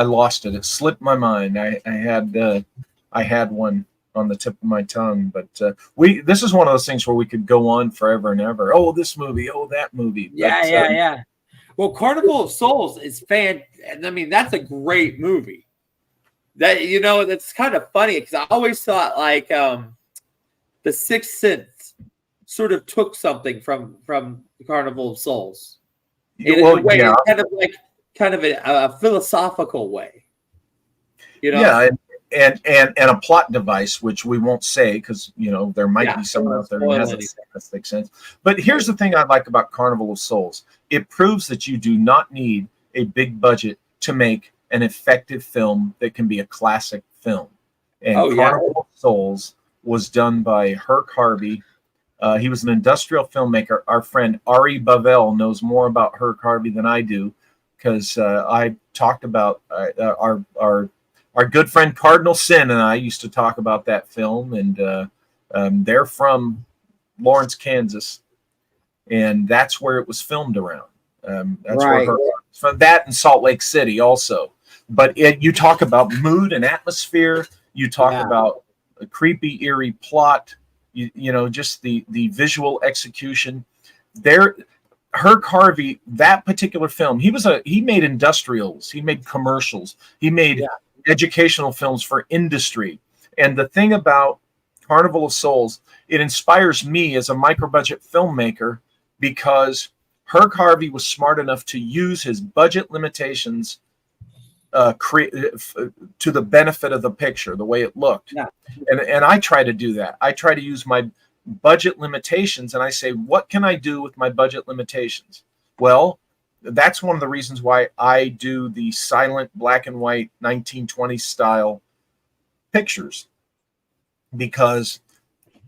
lost it. It slipped my mind. I had one on the tip of my tongue, but this is one of those things where we could go on forever and ever. Oh, this movie, oh, that movie. Yeah. Well, Carnival of Souls is I mean, that's a great movie. That that's kind of funny because I always thought like The Sixth Sense sort of took something from Carnival of Souls in a way, kind of a philosophical way. Yeah, and a plot device, which we won't say because there might be someone out there who hasn't seen The Sixth Sense. But here's the thing I like about Carnival of Souls: it proves that you do not need a big budget to make an effective film that can be a classic film. And Carnival of Souls was done by Herc Harvey. He was an industrial filmmaker. Our friend Ari Bavel knows more about Herc Harvey than I do, because I talked about our good friend Cardinal Sin and I used to talk about that film, and they're from Lawrence, Kansas, and that's where it was filmed around. From that and Salt Lake City also. But you talk about mood and atmosphere. You talk about a creepy, eerie plot. Just the visual execution. Herc Harvey, that particular film, he made industrials, he made commercials, he made educational films for industry. And the thing about Carnival of Souls, it inspires me as a micro-budget filmmaker because Herc Harvey was smart enough to use his budget limitations to the benefit of the picture, the way it looked. Yeah. And I try to do that. I try to use my budget limitations, and I say, what can I do with my budget limitations? Well, that's one of the reasons why I do the silent black and white 1920s style pictures, because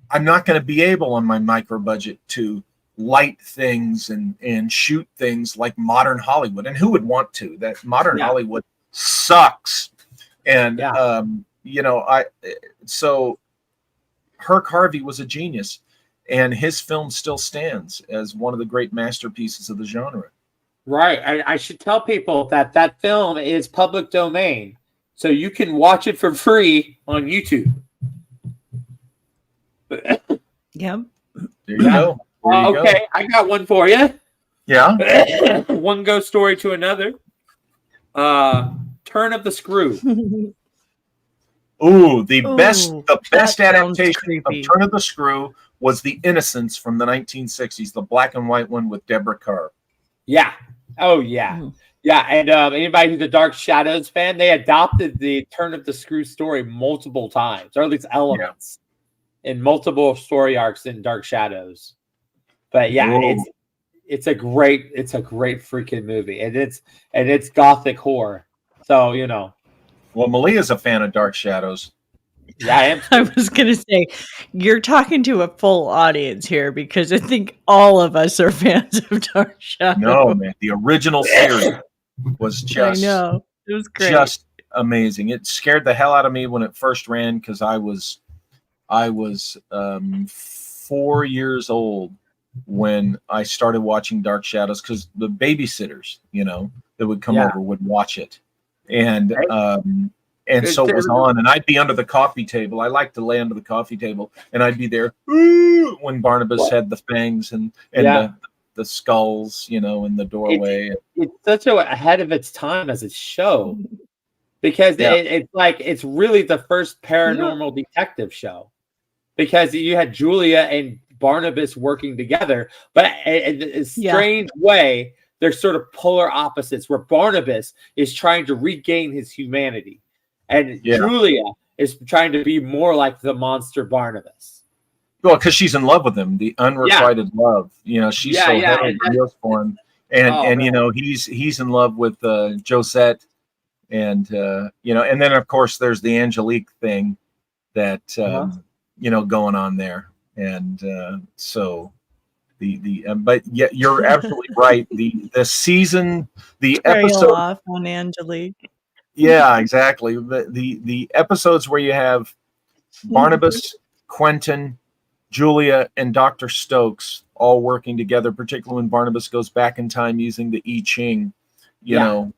I'm not going to be able on my micro budget to light things and shoot things like modern Hollywood. And who would want to? That modern Hollywood sucks. And so Herc Harvey was a genius, and his film still stands as one of the great masterpieces of the genre. Right. I should tell people that film is public domain, so you can watch it for free on YouTube. Yep. There you go. Okay, I got one for you. Yeah. One ghost story to another. Turn of the Screw. Ooh, the best adaptation creepy. of Turn of the Screw was The Innocents from the 1960s, the black and white one with Deborah Kerr. Yeah. Oh, yeah. Yeah, and anybody who's a Dark Shadows fan, they adopted the Turn of the Screw story multiple times, or at least elements in multiple story arcs in Dark Shadows. But yeah, it's a great freaking movie, and it's gothic horror. So Well, Malia's a fan of Dark Shadows. Yeah, I am. I was going to say, you're talking to a full audience here, because I think all of us are fans of Dark Shadows. No, man, the original series was just, I know. It was great. Just amazing. It scared the hell out of me when it first ran, because I was 4 years old when I started watching Dark Shadows, because the babysitters, that would come over would watch it. And so it was on, and I'd be under the coffee table. I like to lay under the coffee table, and I'd be there when Barnabas had the fangs and the skulls, in the doorway. It's such ahead of its time as a show, because it's really the first paranormal detective show, because you had Julia and Barnabas working together, but in a strange way, they're sort of polar opposites, where Barnabas is trying to regain his humanity, and Julia is trying to be more like the monster Barnabas. Well, because she's in love with him, the unrequited love. She's so heavily feels for him, and he's in love with Josette, and and then of course there's the Angelique thing that going on there, and so. But yeah, you're absolutely right. The season, the episode off on Angelique. Yeah, exactly. The episodes where you have Barnabas, Quentin, Julia, and Dr. Stokes all working together, particularly when Barnabas goes back in time using the I Ching. Now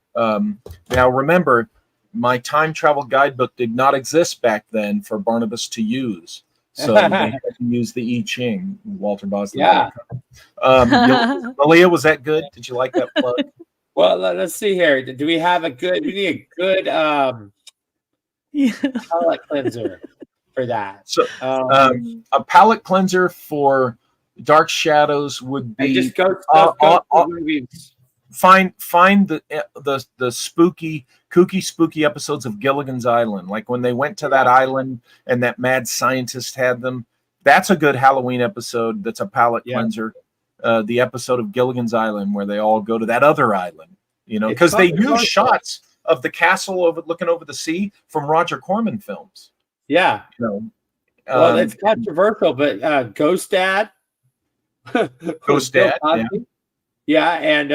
remember, my time travel guidebook did not exist back then for Barnabas to use. So they had to use the I Ching, Walter Bosley. Yeah. Malia, was that good? Did you like that plug? Well, let's see here. Do we have we need a good palette cleanser for that? So a palette cleanser for Dark Shadows would be just go movies. Find the spooky, kooky, spooky episodes of Gilligan's Island, like when they went to that island and that mad scientist had them. That's a good Halloween episode. That's a palette cleanser. The episode of Gilligan's Island where they all go to that other island, because they use shots of the castle looking over the sea from Roger Corman films. Yeah. Well, it's controversial, but Ghost Dad. Ghost Dad. Yeah, and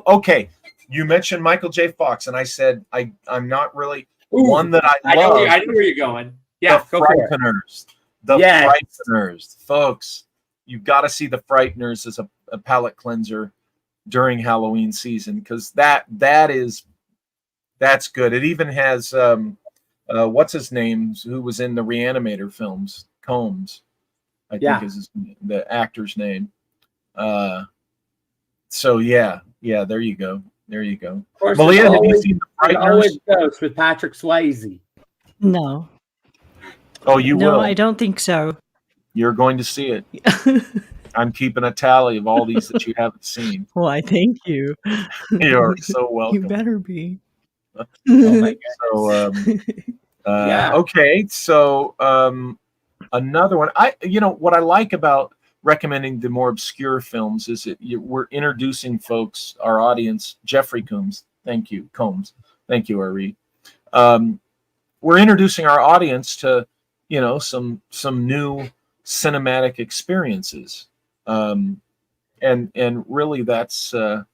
okay. You mentioned Michael J. Fox, and I said I'm not really one that I love. I know where you're going. Yeah, the Frighteners. Frighteners, folks. You've got to see the Frighteners as a palette cleanser during Halloween season, because that's good. It even has what's his name, who was in the Reanimator films, Combs. I think is the actor's name. So there you go. Malia, have you seen the Frighteners? Always Ghost with Patrick Swayze. No. Oh, you will. No, I don't think so. You're going to see it. I'm keeping a tally of all these that you haven't seen. Why, thank you. You're so You welcome. better be. Oh my So, Yeah. okay. So, another one. What I like about recommending the more obscure films is that we're introducing folks, our audience. Jeffrey Combs, thank you, Ari. We're introducing our audience to, some new cinematic experiences, and really that's the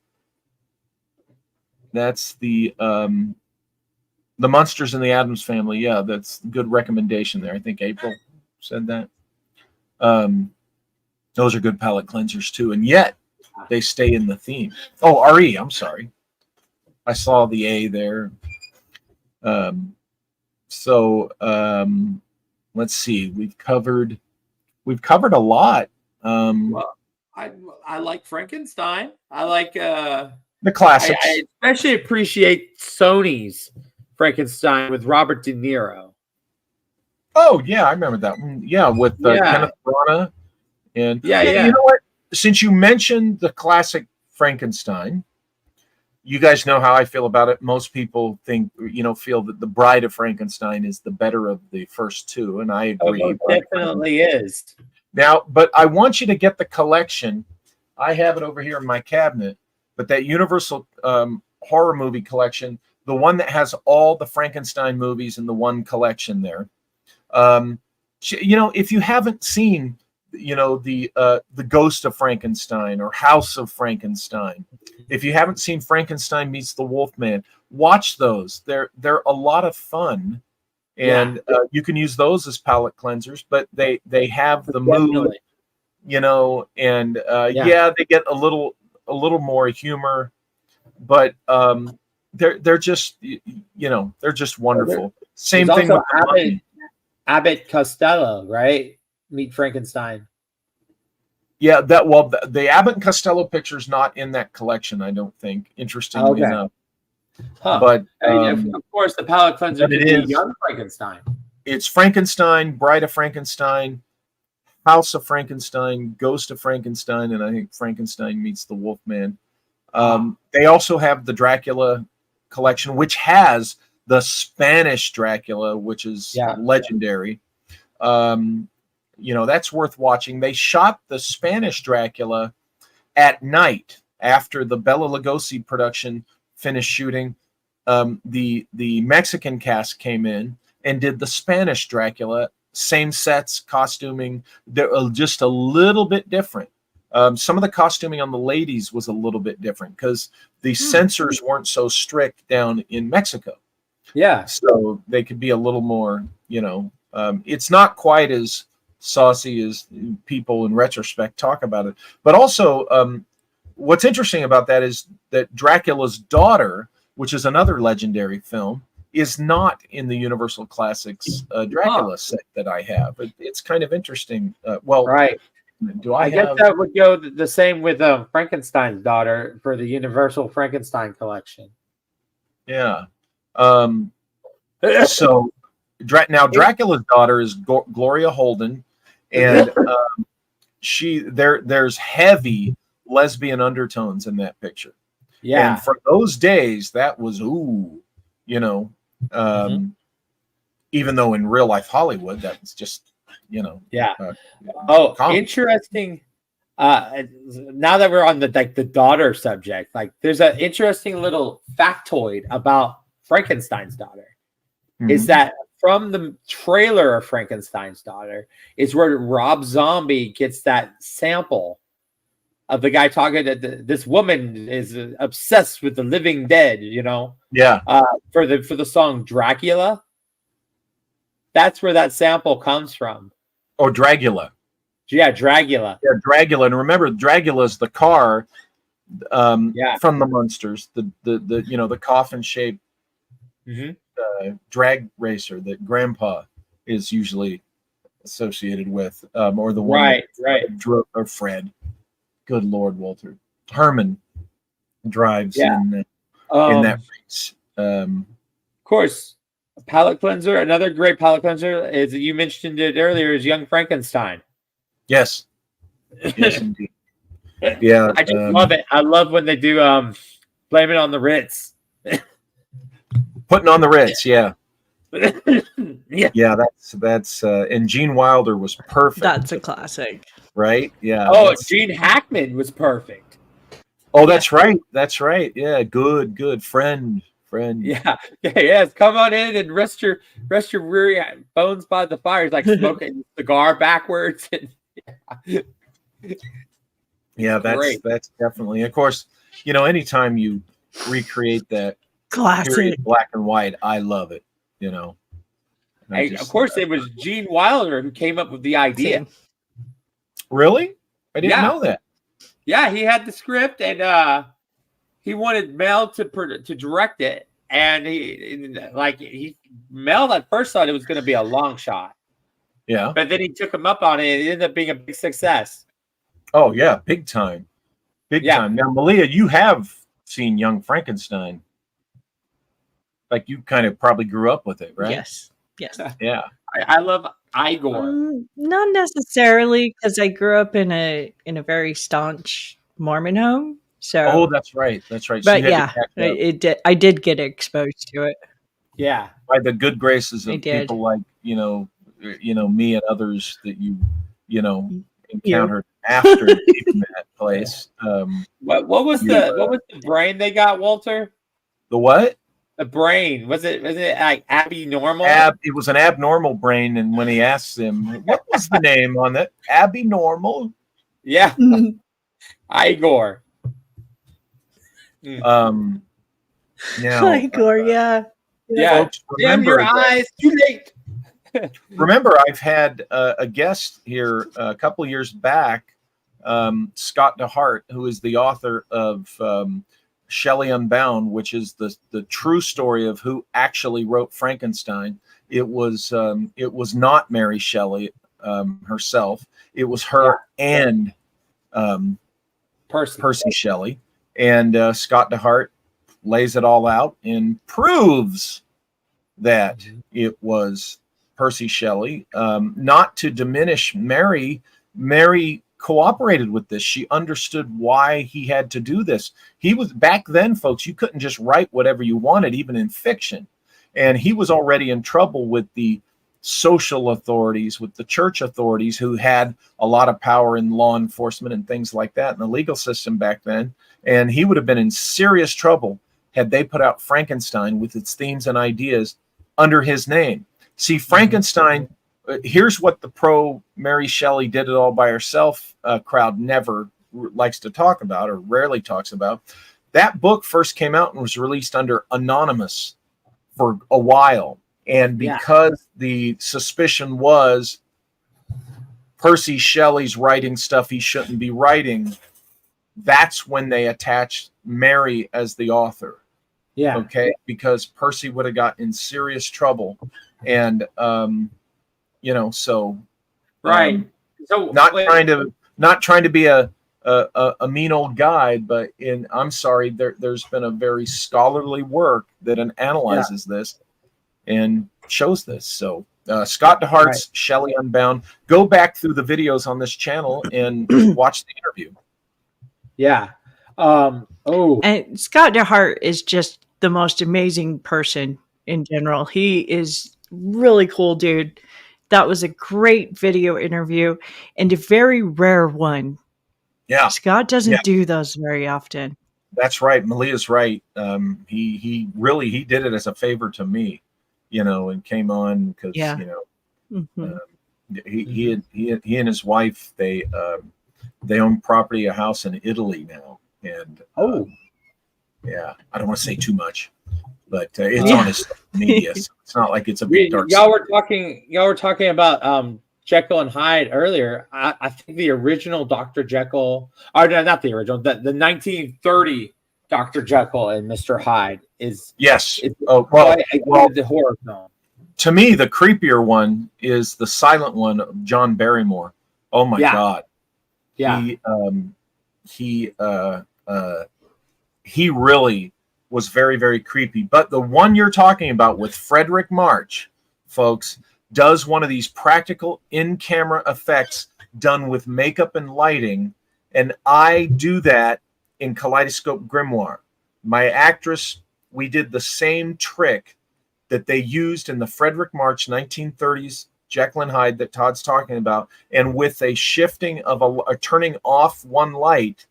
Monsters in the Addams Family. Yeah, that's a good recommendation there. I think April said that. Those are good palate cleansers too, and yet they stay in the theme. Oh, RE, I'm sorry. I saw the A there. Let's see. We've covered a lot. Well, I like Frankenstein. I like The classics. I especially appreciate Sony's Frankenstein with Robert De Niro. Oh yeah, I remember that one. Yeah, with Kenneth Branagh. And Yeah. You know what? Since you mentioned the classic Frankenstein, you guys know how I feel about it. Most people feel that The Bride of Frankenstein is the better of the first two, and I agree. Oh, it definitely is. Now, but I want you to get the collection. I have it over here in my cabinet, but that Universal horror movie collection, the one that has all the Frankenstein movies in the one collection there. If you haven't seen, the Ghost of Frankenstein or House of Frankenstein, if you haven't seen Frankenstein Meets the Wolfman, watch those. They're a lot of fun. And you can use those as palate cleansers, but they have the mood, and they get a little more humor, but they're just they're just wonderful. Same thing with Abbott Costello, right? Meet Frankenstein. Yeah, the Abbott and Costello picture's not in that collection, I don't think. Interestingly enough. Huh. But of course, the palate cleanser could be Young Frankenstein. It's Frankenstein, Bride of Frankenstein, House of Frankenstein, Ghost of Frankenstein, and I think Frankenstein Meets the Wolfman. They also have the Dracula collection, which has the Spanish Dracula, which is legendary. That's worth watching. They shot the Spanish Dracula at night after the Bela Lugosi production finished shooting. The Mexican cast came in and did the Spanish Dracula, same sets, costuming. They're just a little bit different. Some of the costuming on the ladies was a little bit different because the censors weren't so strict down in Mexico. Yeah. So they could be a little more, it's not quite as saucy as people in retrospect talk about it. But also, what's interesting about that is that Dracula's daughter, which is another legendary film, is not in the Universal Classics Dracula set that I have. It's kind of interesting. Right. I guess that would go the same with Frankenstein's daughter for the Universal Frankenstein collection. Yeah. So now Dracula's daughter is Gloria Holden, and there's heavy lesbian undertones in that picture. Yeah. And for those days, that was even though in real life Hollywood, that was just interesting. Now that we're on the daughter subject, there's an interesting little factoid about Frankenstein's daughter. Is that from the trailer of Frankenstein's daughter is where Rob Zombie gets that sample of the guy talking that this woman is obsessed with the living dead, for the song Dracula. That's where that sample comes from. Oh, Dracula. Yeah, Dracula. Yeah, Dracula. And remember, Dracula's the car from the Munsters, the coffin-shaped drag racer that Grandpa is usually associated with, or the one or Fred. Good Lord, Walter. Herman drives in that race. Of course, a palate cleanser. Another great palate cleanser is, you mentioned it earlier, is Young Frankenstein. Yes. Yes, indeed. Yeah, I just love it. I love when they do blame it on the Ritz. Putting on the Ritz. Yeah, Yeah. yeah. That's and Gene Wilder was perfect. That's a classic. Right. Yeah. Oh, Gene Hackman was perfect. Oh, that's right. That's right. Yeah. Good friend. Yeah. Yes. Come on in and rest your rear bones by the fire. He's like smoking a cigar backwards. Yeah, that's definitely. Of course, anytime you recreate that Classic. period black and white, I love it. Of course, it was Gene Wilder who came up with the idea. Same. Really? I didn't know that. Yeah, he had the script and he wanted Mel to direct it, and Mel at first thought it was going to be a long shot. Yeah, but then he took him up on it, and it ended up being a big success. Oh yeah, big time. Now, Malia, you have seen Young Frankenstein. Like you kind of probably grew up with it, right? Yes. Yeah. I love Igor. Not necessarily, because I grew up in a very staunch Mormon home. So that's right. That's right. But so I did get exposed to it. Yeah. By the good graces of people like me and others that you encountered after leaving that place. What was the brain they got, Walter? The what? The brain. Was it like abnormal? It was an abnormal brain, and when he asked him, what was the name on that? Abnormal? Yeah. Igor. Now, Igor, yeah. Folks, Damn your eyes, too late. Remember, I've had a guest here a couple of years back, Scott DeHart, who is the author of Shelley Unbound, which is the true story of who actually wrote Frankenstein. It was not Mary Shelley herself. It was her and Percy Shelley. And Scott DeHart lays it all out and proves that it was Percy Shelley. Not to diminish Mary. Mary cooperated with this. She understood why he had to do this. He was back then, folks, you couldn't just write whatever you wanted, even in fiction. And he was already in trouble with the social authorities, with the church authorities, who had a lot of power in law enforcement and things like that in the legal system back then. And he would have been in serious trouble had they put out Frankenstein with its themes and ideas under his name. See, Frankenstein, here's what the pro Mary Shelley did it all by herself crowd never likes to talk about, or rarely talks about. That book first came out and was released under anonymous for a while. And because the suspicion was Percy Shelley's writing stuff he shouldn't be writing, that's when they attached Mary as the author. Yeah. Okay. Because Percy would have got in serious trouble. And, so. Right. So not trying to be a mean old guy, but I'm sorry, there's been a very scholarly work that analyzes this and shows this. So Scott DeHart's Shelley Unbound. Go back through the videos on this channel and watch the interview. Yeah. And Scott DeHart is just the most amazing person in general. He is really cool, dude. That was a great video interview and a very rare one. Yeah. Scott doesn't do those very often. That's right. Malia's right. He did it as a favor to me, and came on because, he and his wife, they own property, a house in Italy now. And I don't want to say too much, but it's on his media. So it's not like it's a big dark. Y'all were talking about Jekyll and Hyde earlier. I think the original Dr. Jekyll, or no, not the original, the 1930 Dr. Jekyll and Mr. Hyde is the horror film. To me, the creepier one is the silent one of John Barrymore. Oh my God. Yeah. He really was very, very creepy. But the one you're talking about with Frederick March, folks, does one of these practical in-camera effects done with makeup and lighting, and I do that in Kaleidoscope Grimoire. My actress, we did the same trick that they used in the Frederick March 1930s Jekyll and Hyde that Todd's talking about, and with a shifting of a turning off one light,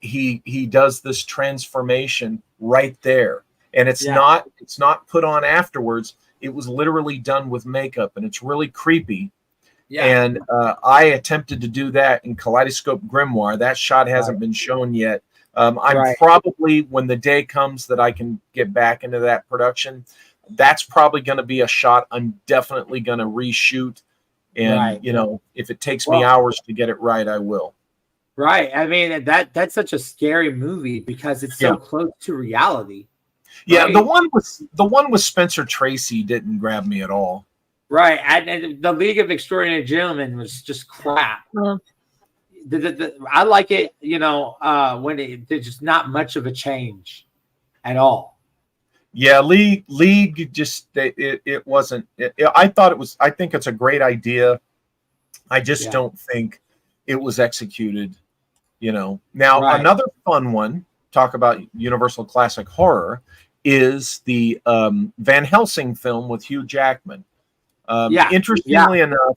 he does this transformation right there, and it's not put on afterwards. It was literally done with makeup, and it's really creepy. Yeah. And I attempted to do that in Kaleidoscope Grimoire. That shot hasn't been shown yet. I'm probably, when the day comes that I can get back into that production, that's probably going to be a shot I'm definitely going to reshoot. And, if it takes me hours to get it right, I will. Right. I mean, that's such a scary movie because it's so close to reality. Yeah, right? the one with Spencer Tracy didn't grab me at all. Right, and the League of Extraordinary Gentlemen was just crap. I like it, when there's just not much of a change at all. Yeah, League just it wasn't. I think it's a great idea. I just don't think it was executed. Now, another fun one. Talk about Universal Classic Horror is the Van Helsing film with Hugh Jackman. Interestingly enough,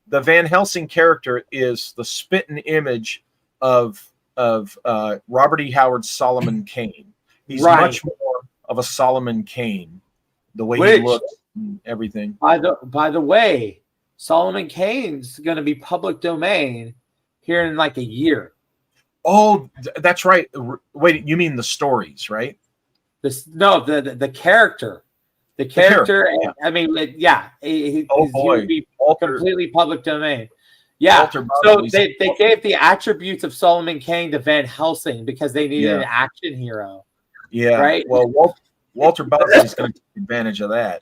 the Van Helsing character is the spitting image of Robert E. Howard's Solomon Kane. He's much more of a Solomon Kane, the way he looks and everything. By the way, Solomon Kane's going to be public domain here in like a year. Oh, that's right. Wait, you mean the stories, right? The character. The character, I mean, he's going to be completely public domain. Yeah, so they gave the attributes of Solomon Kane to Van Helsing because they needed an action hero. Yeah, right. Well, Walter Buckley is going to take advantage of that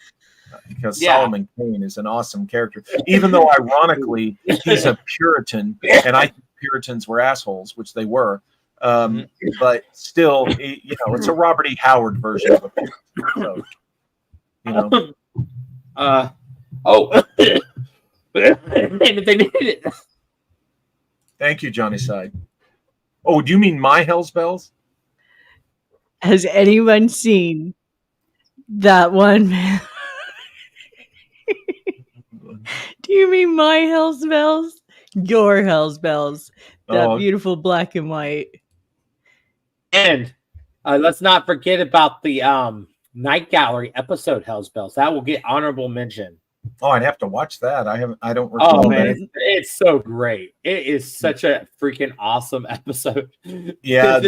because Solomon Kane is an awesome character, even though ironically he's a Puritan, and I think Puritans were assholes, which they were. But still, it's a Robert E. Howard version of a Puritan. They needed it. Thank you, Johnny Side. Oh, do you mean My Hell's Bells? Has anyone seen that one? Do you mean My Hell's Bells? Your Hell's Bells. That beautiful black and white. And let's not forget about the Night Gallery episode Hell's Bells. That will get honorable mention. Oh, I'd have to watch that. I don't recall that. It's so great. It is such a freaking awesome episode. Yeah,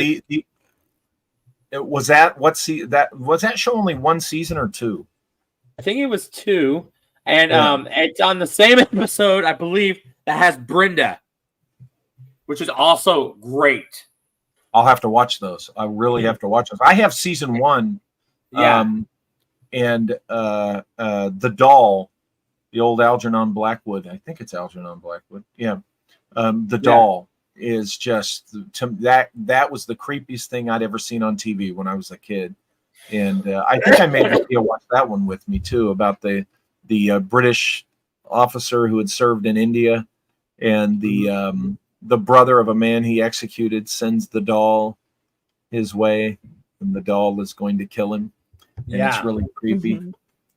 was that show only one season or two? I think it was two. And it's on the same episode, I believe, that has Brenda, which is also great. I'll have to watch those. I really have to watch those. I have season one. And the doll, the old Algernon Blackwood. I think it's Algernon Blackwood. Yeah. The doll is just that was the creepiest thing I'd ever seen on TV when I was a kid. And I think I made Thea watch that one with me too, about the British officer who had served in India, and the brother of a man he executed sends the doll his way, and the doll is going to kill him. And it's really creepy.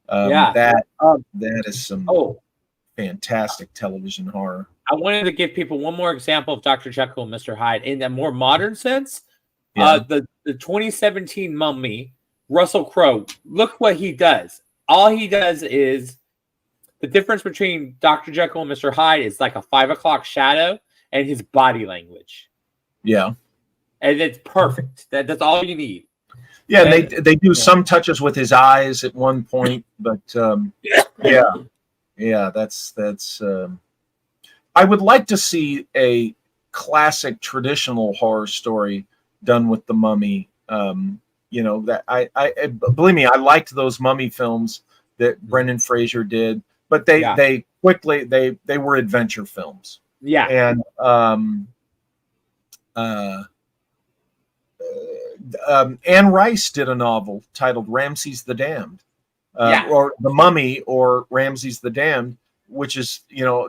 That is some fantastic television horror. I wanted to give people one more example of Dr. Jekyll and Mr. Hyde in a more modern sense. The 2017 Mummy, Russell Crowe. Look what he does. All he does is the difference between Dr. Jekyll and Mr. Hyde is like a 5 o'clock shadow and his body language. Yeah. And it's perfect. That's all you need. Yeah, they do some touches with his eyes at one point, but that's. I would like to see a classic traditional horror story done with the Mummy. That I believe me, I liked those Mummy films that Brendan Fraser did, but they quickly they were adventure films. Yeah, and Anne Rice did a novel titled Ramses the Damned, or The Mummy, or Ramses the Damned, which is,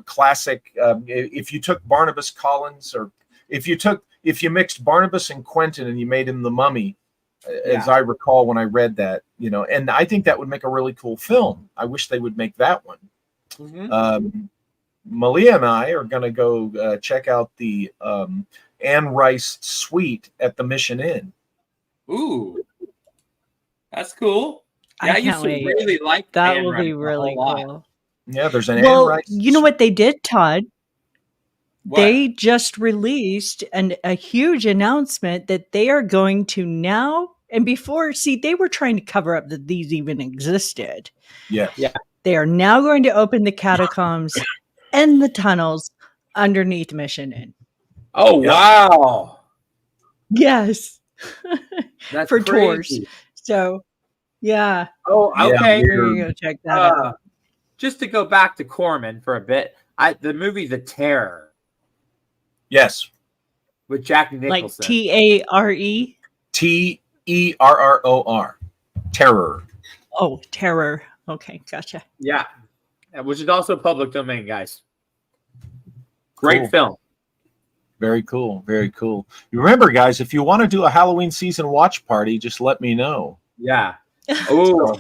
classic. If you took Barnabas Collins, or if you mixed Barnabas and Quentin and you made him the Mummy, as I recall when I read that, and I think that would make a really cool film. I wish they would make that one. Mm-hmm. Malia and I are going to go check out the Anne Rice suite at the Mission Inn. Ooh, that's cool. Yeah, I used can't to wait. really like That Anne will Rice be a really whole lot. cool. Yeah, there's an Anne Well, Rice. you know what they did, Todd? What? They just released a huge announcement that they are going to now, and before, see, they were trying to cover up that these even existed. Yes. Yeah. They are now going to open the catacombs and the tunnels underneath Mission Inn. Oh, Yep. wow. Yes. That's For crazy. tours. So, yeah. Oh, Yeah, okay. We're going to go check that out. Just to go back to Corman for a bit, the movie The Terror Yes. with Jack Like Nicholson. Tare? Terror. Terror. Oh, terror. Okay, gotcha. Yeah, which is also public domain, guys. Great Cool. film. Very cool. Very cool. You remember, guys, if you want to do a Halloween season watch party, just let me know. Yeah. Oh,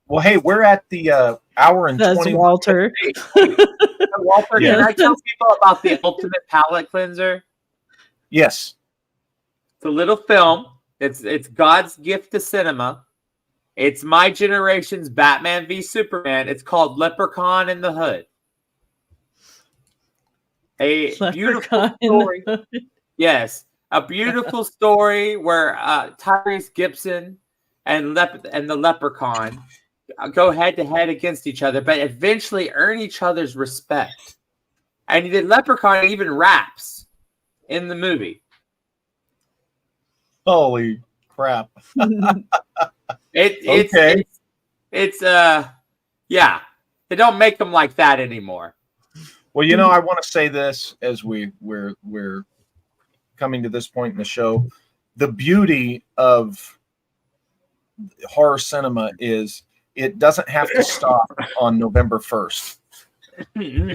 Well, hey, we're at the hour and That's 20. Walter. Walter, Yeah. can I tell people about the Ultimate Palette Cleanser? Yes. It's a little film. It's God's gift to cinema. It's my generation's Batman v Superman. It's called Leprechaun in the Hood. A beautiful Leprechaun in story. the Hood. Yes, a beautiful story where Tyrese Gibson and the Leprechaun go head to head against each other, but eventually earn each other's respect. And the Leprechaun even raps in the movie. Holy crap. It's yeah. They don't make them like that anymore. Well, I want to say this as we're coming to this point in the show. The beauty of horror cinema is it doesn't have to stop on November 1st.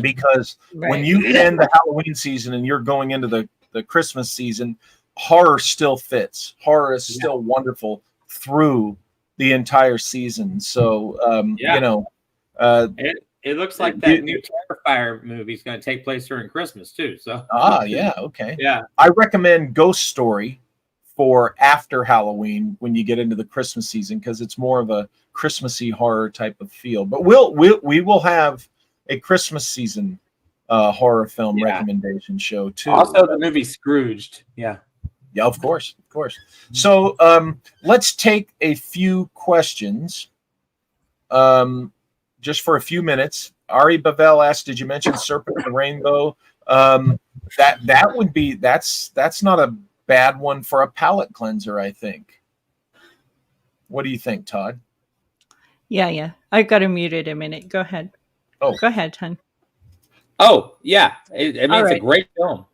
Because when you end the Halloween season and you're going into the Christmas season, horror still fits. Horror is still wonderful through the entire season. So, it looks like that new Terrifier movie is going to take place during Christmas too. So okay. Yeah. I recommend Ghost Story for after Halloween when you get into the Christmas season, because it's more of a Christmassy horror type of feel. But we will have a Christmas season horror film recommendation show too. Also, the movie Scrooged. Yeah, of course. So let's take a few questions, just for a few minutes. Ari Bavel asked, "Did you mention Serpent and the Rainbow?" That would be that's not a bad one for a palate cleanser, I think. What do you think, Todd? Yeah. I got to mute it a minute. Go ahead. Oh, go ahead, hon. Oh, yeah. It's a great film.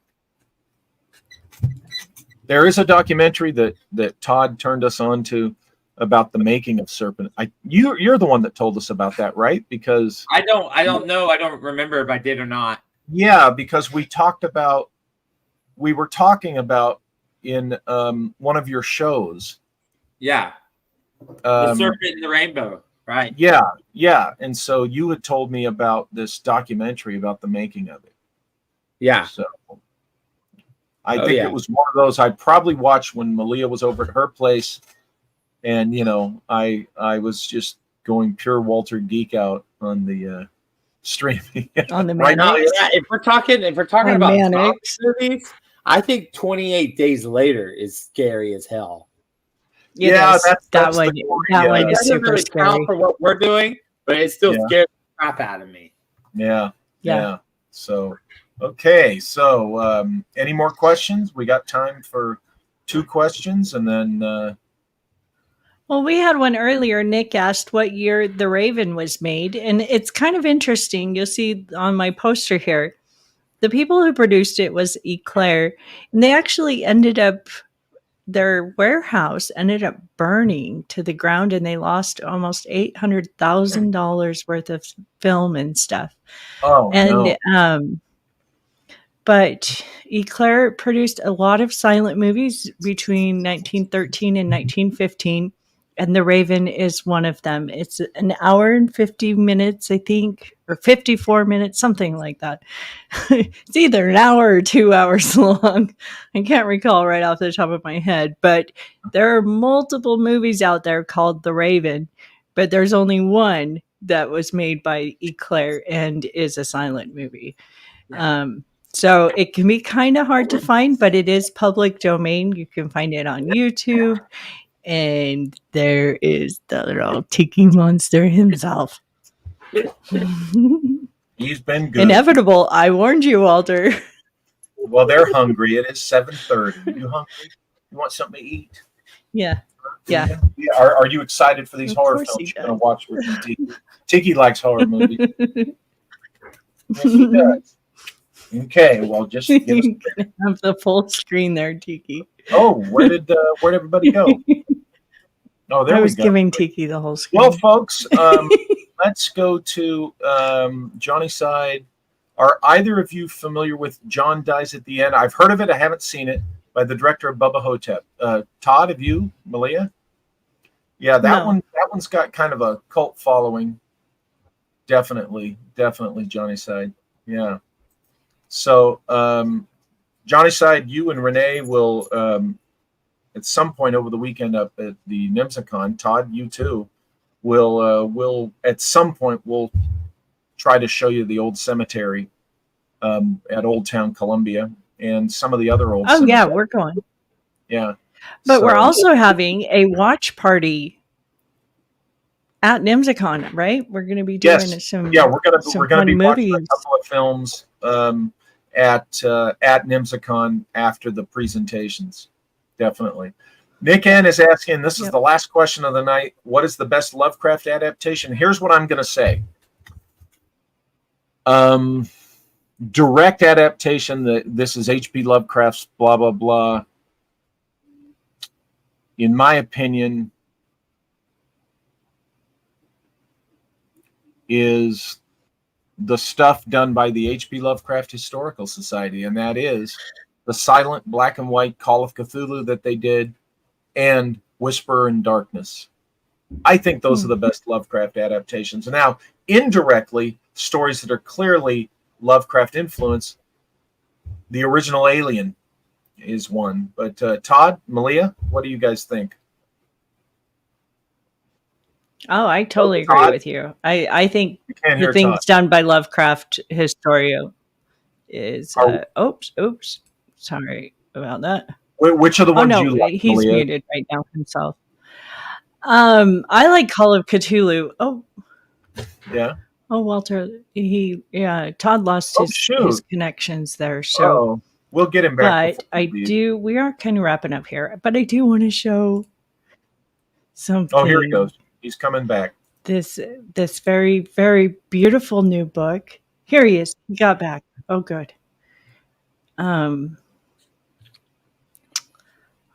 There is a documentary that Todd turned us on to about the making of Serpent. You're the one that told us about that, right? Because I don't know. I don't remember if I did or not. Yeah, because we were talking about in one of your shows. Yeah. The Serpent and the Rainbow, right? Yeah. And so you had told me about this documentary about the making of it. Yeah. So I think it was one of those I probably watched when Malia was over at her place. And, I was just going pure Walter geek out on the streaming. On the right now. If we're talking about movies, I think 28 Days Later is scary as hell. That's that one. That one is super really scary. Count for what we're doing, but it still scares the crap out of me. Yeah. So, okay. So, any more questions? We got time for 2 questions, and then. Well, we had one earlier. Nick asked what year The Raven was made, and it's kind of interesting. You'll see on my poster here, the people who produced it was Eclair, and they actually ended up their warehouse ended up burning to the ground, and they lost almost $800,000 worth of film and stuff. Oh, And no. but Eclair produced a lot of silent movies between 1913 and 1915, and The Raven is one of them. It's an hour and 50 minutes, I think, or 54 minutes, something like that. It's either an hour or 2 hours long. I can't recall right off the top of my head, but there are multiple movies out there called The Raven, but there's only one that was made by Eclair and is a silent movie. So it can be kind of hard to find, but it is public domain. You can find it on YouTube. And there is the little tiki monster himself. He's been good. Inevitable. I warned you, Walter. Well, they're hungry. It is 7:30. You hungry? You want something to eat? Yeah. Yeah. Are you excited for these Of horror course films he you're going to watch with me, Tiki? Tiki likes horror movies. Yes, he does. Okay, well, just give us. You can have the full screen there, Tiki. Oh, where'd everybody go? Oh, there I we was go. giving Tiki the whole screen. Well, folks, let's go to Johnny's side. Are either of you familiar with John Dies at the End? I've heard of it. I haven't seen it. By the director of Bubba Hotb. Todd, have you, Malia? Yeah, that one's got kind of a cult following. Definitely Johnny's side. Yeah. So Johnny's side, you and Renee will at some point over the weekend up at the NIMSACon. Todd, you too, will at some point we'll try to show you the old cemetery at Old Town Columbia and some of the other old. Oh yeah, we're going. Yeah, but we're also having a watch party at NIMSACon, right? We're going to be doing some. Yeah, we're gonna be movies. watching a couple of films at NIMSACon after the presentations. Definitely. Nick N is asking, this is the last question of the night. What is the best Lovecraft adaptation? Here's what I'm going to say. Direct adaptation, this is H.P. Lovecraft's blah, blah, blah. In my opinion, is the stuff done by the H.P. Lovecraft Historical Society, and that is the silent black and white Call of Cthulhu that they did and Whisperer in Darkness. I think those are the best Lovecraft adaptations. Now, indirectly, stories that are clearly Lovecraft influence, the original Alien is one. But Todd, Malia, what do you guys think? Oh, I totally agree with you. I think the things done by Lovecraft Historia is oops, sorry about that. Which are the ones you like? He's Malia? Muted right now himself. I like Call of Cthulhu. Oh, yeah. Oh, Walter, Todd lost his connections there. So we'll get him back. But we are kind of wrapping up here, but I do want to show something. Oh, here he goes. He's coming back. This very, very beautiful new book. Here he is. He got back. Oh, good.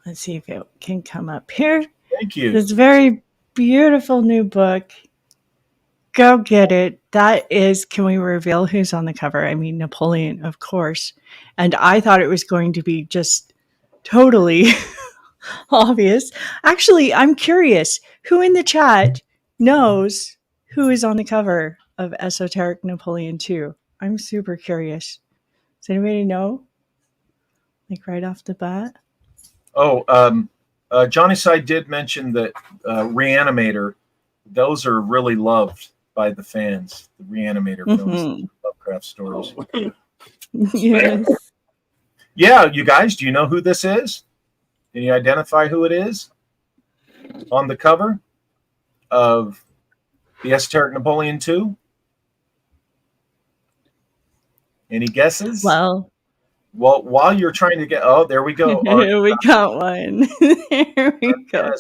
Let's see if it can come up here. Thank you. This very beautiful new book. Go get it. That is, can we reveal who's on the cover? I mean, Napoleon, of course. And I thought it was going to be just totally obvious. Actually, I'm curious. Who in the chat knows who is on the cover of Esoteric Napoleon 2? I'm super curious. Does anybody know? Like right off the bat? Johnny Side did mention that Reanimator, those are really loved by the fans. The Reanimator films, Lovecraft stories. Yes. Yeah, you guys, do you know who this is? Can you identify who it is on the cover of the Esoteric Napoleon 2? Any guesses? Well, while you're trying to get, there we go. We got one. There we go.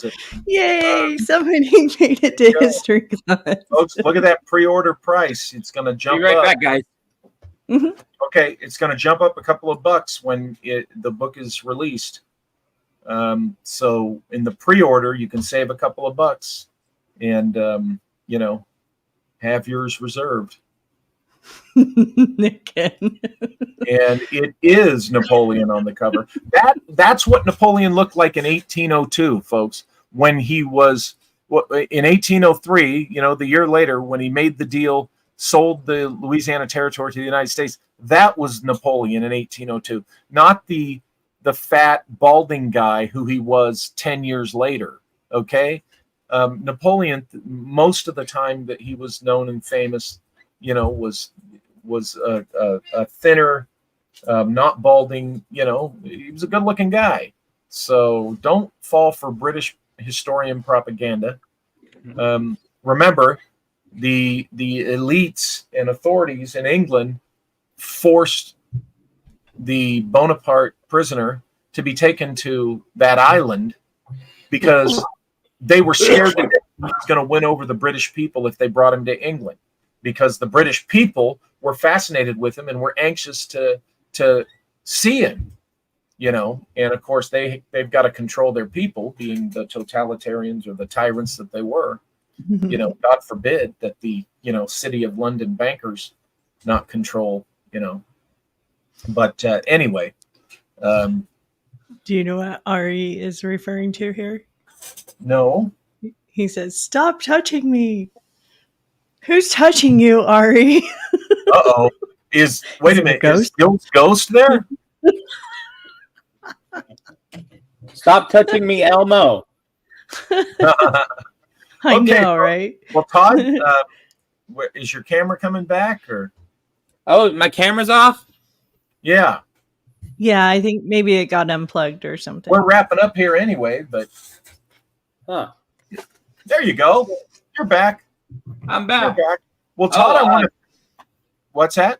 Yay! Somebody made it to history class. Folks, look at that pre-order price. It's going to jump up. Be right up. back, guys. Okay, it's going to jump up a couple of bucks when the book is released. So in the pre-order, you can save a couple of bucks and, have yours reserved. Again. And it is Napoleon on the cover. That's what Napoleon looked like in 1802, folks, when he was in 1803, the year later, when he made the deal, sold the Louisiana Territory to the United States. That was Napoleon in 1802, not the fat, balding guy who he was 10 years later. Okay. Napoleon, most of the time that he was known and famous, was a thinner, not balding, he was a good looking guy. So don't fall for British historian propaganda. Remember, the elites and authorities in England forced the Bonaparte prisoner to be taken to that island because they were scared that he was going to win over the British people if they brought him to England, because the British people were fascinated with him and were anxious to see him, and of course they've got to control their people, being the totalitarians or the tyrants that they were. God forbid that the city of London bankers not control, but anyway. Do you know what Ari is referring to here? No. He says, "Stop touching me." Who's touching you, Ari? Uh-oh. Wait a minute. Is Bill's ghost there? Stop touching me, Elmo. I know, right? Well, Todd, is your camera coming back, or? Oh, my camera's off? Yeah. Yeah, I think maybe it got unplugged or something. We're wrapping up here anyway, but there you go. You're back. I'm back. You're back. Well, Todd, I want to. What's that?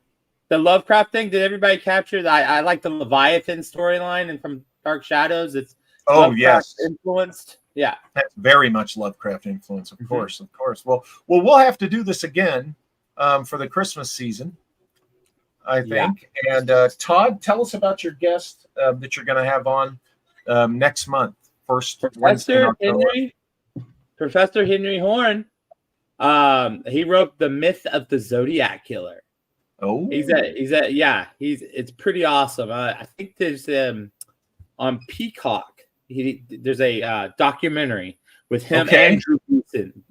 The Lovecraft thing. Did everybody capture that? I like the Leviathan storyline and from Dark Shadows. It's Lovecraft influenced. Yeah, that's very much Lovecraft influence, of course, of course. Well, we'll have to do this again for the Christmas season, I think. Yeah. And Todd, tell us about your guest that you're going to have on next month, Professor Henry Horn. He wrote The Myth of the Zodiac Killer. Oh, it's pretty awesome. I think there's on Peacock. There's a documentary with him and Drew Beeson.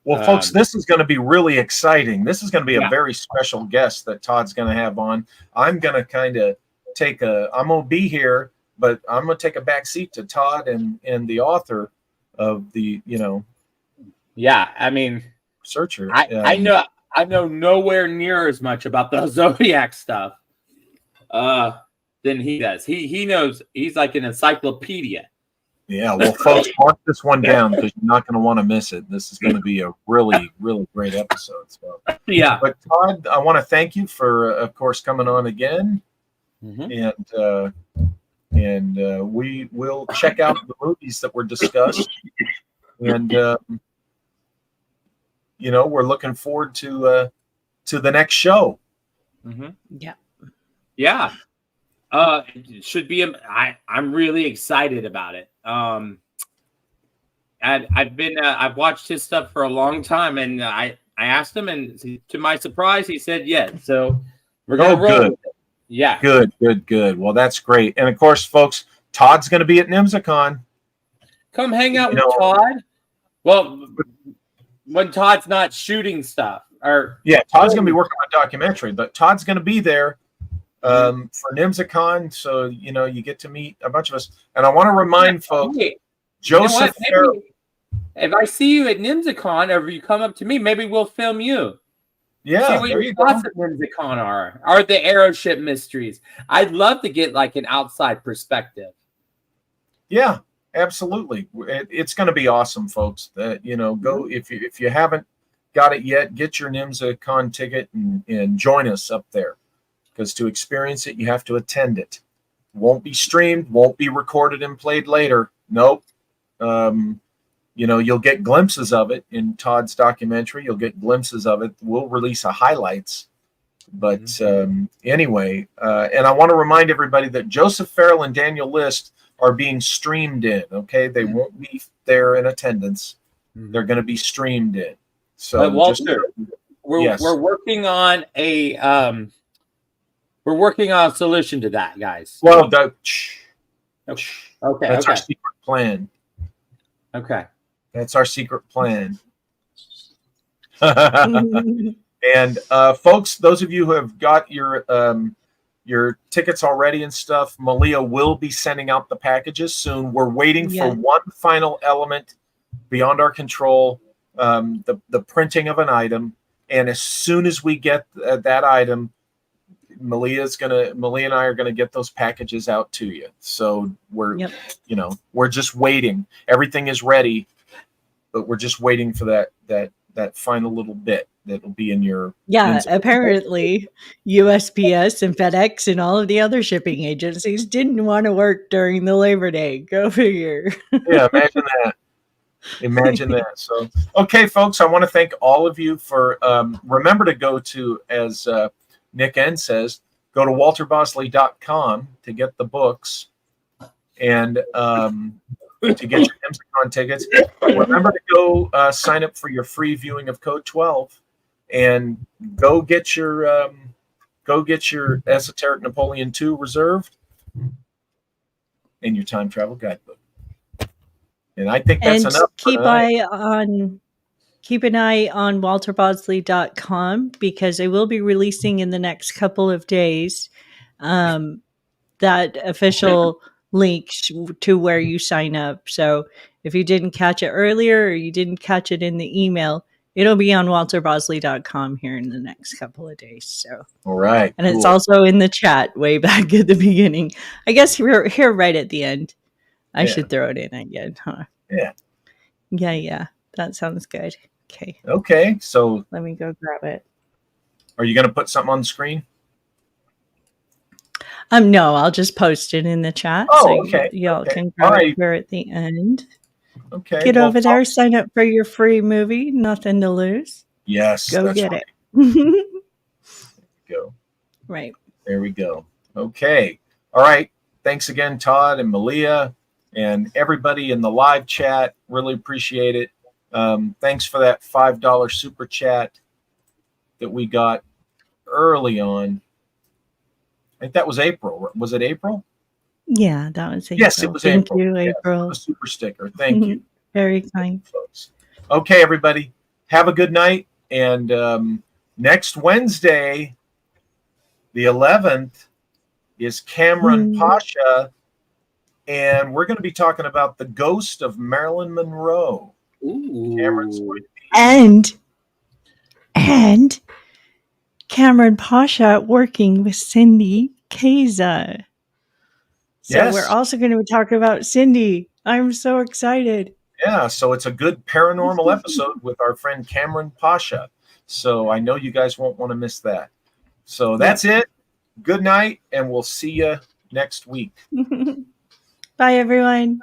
Well, folks, this is going to be really exciting. This is going to be a very special guest that Todd's going to have on. I'm going to kind of I'm going to be here, but I'm going to take a back seat to Todd and the author of the, I mean, researcher. I know nowhere near as much about the Zodiac stuff than he does. He knows. He's like an encyclopedia. Yeah, well, folks, mark this one down because you're not going to want to miss it. This is going to be a really, really great episode. So, yeah. But Todd, I want to thank you for, of course, coming on again, and we will check out the movies that were discussed, and we're looking forward to the next show. Yeah. It should be. I'm really excited about it. And I've watched his stuff for a long time, and I asked him, and to my surprise, he said yes. So we're gonna roll. Good. With it. Yeah. Good. Well, that's great. And of course, folks, Todd's going to be at NIMSACon. Come hang out with Todd. Well, when Todd's not shooting stuff, Todd's going to be working on a documentary, but Todd's going to be there. For NIMSACon, so you get to meet a bunch of us, and I want to remind folks, Joseph. If I see you at NIMSACon, or you come up to me, maybe we'll film you. Yeah, see what your thoughts at NIMSACon are the airship mysteries. I'd love to get like an outside perspective. Yeah, absolutely. It's going to be awesome, folks. Go if you haven't got it yet, get your NIMSACon ticket and join us up there. Because to experience it, you have to attend it. Won't be streamed, won't be recorded and played later. Nope. You'll get glimpses of it in Todd's documentary. You'll get glimpses of it. We'll release a highlights. But anyway, and I want to remind everybody that Joseph Farrell and Daniel List are being streamed in. Okay, they won't be there in attendance. Mhm. They're going to be streamed in. So But Walter, yes. we're working on a solution to that, guys. Well, Okay. that's our secret plan. Okay. That's our secret plan. And folks, those of you who have got your tickets already and stuff, Malia will be sending out the packages soon. We're waiting for one final element beyond our control, the printing of an item. And as soon as we get that item, Malia and I are gonna get those packages out to you. So we're just waiting. Everything is ready, but we're just waiting for that final little bit that'll be in your apparently USPS and FedEx and all of the other shipping agencies didn't want to work during the Labor Day. Go figure. Yeah, imagine that. So okay, folks, I want to thank all of you for remember to go to, as Nick N says, go to walterbosley.com to get the books and to get your MCon tickets. Remember to go sign up for your free viewing of Code 12 and go get your Esoteric Napoleon II reserved and your time travel guidebook. And I think that's enough. Keep an eye on walterbosley.com because I will be releasing in the next couple of days that official link to where you sign up. So if you didn't catch it earlier or you didn't catch it in the email, it'll be on walterbosley.com here in the next couple of days. So all right. And It's also in the chat way back at the beginning. I guess we're here right at the end. I should throw it in again, huh? Yeah. Yeah. That sounds good. Okay. So let me go grab it. Are you going to put something on the screen? No, I'll just post it in the chat. Okay. Y'all can grab it here at the end. Okay. Get over there, sign up for your free movie. Nothing to lose. Yes. Go get it. Go. Right. There we go. Okay. All right. Thanks again, Todd and Malia and everybody in the live chat. Really appreciate it. Thanks for that $5 super chat that we got early on. I think that was April. Was it April? Yeah, that was April. Yes, it was April. Thank you, April. A super sticker. Thank you. Very kind. Folks. Okay, everybody. Have a good night. And next Wednesday, the 11th, is Cameron Pasha. And we're going to be talking about the ghost of Marilyn Monroe. Ooh. Cameron's and Cameron Pasha working with Cindy Kaza. So we're also going to talk about Cindy. I'm so excited. Yeah, so it's a good paranormal episode with our friend Cameron Pasha. So I know you guys won't want to miss that. So that's it. Good night, and we'll see you next week. Bye, everyone.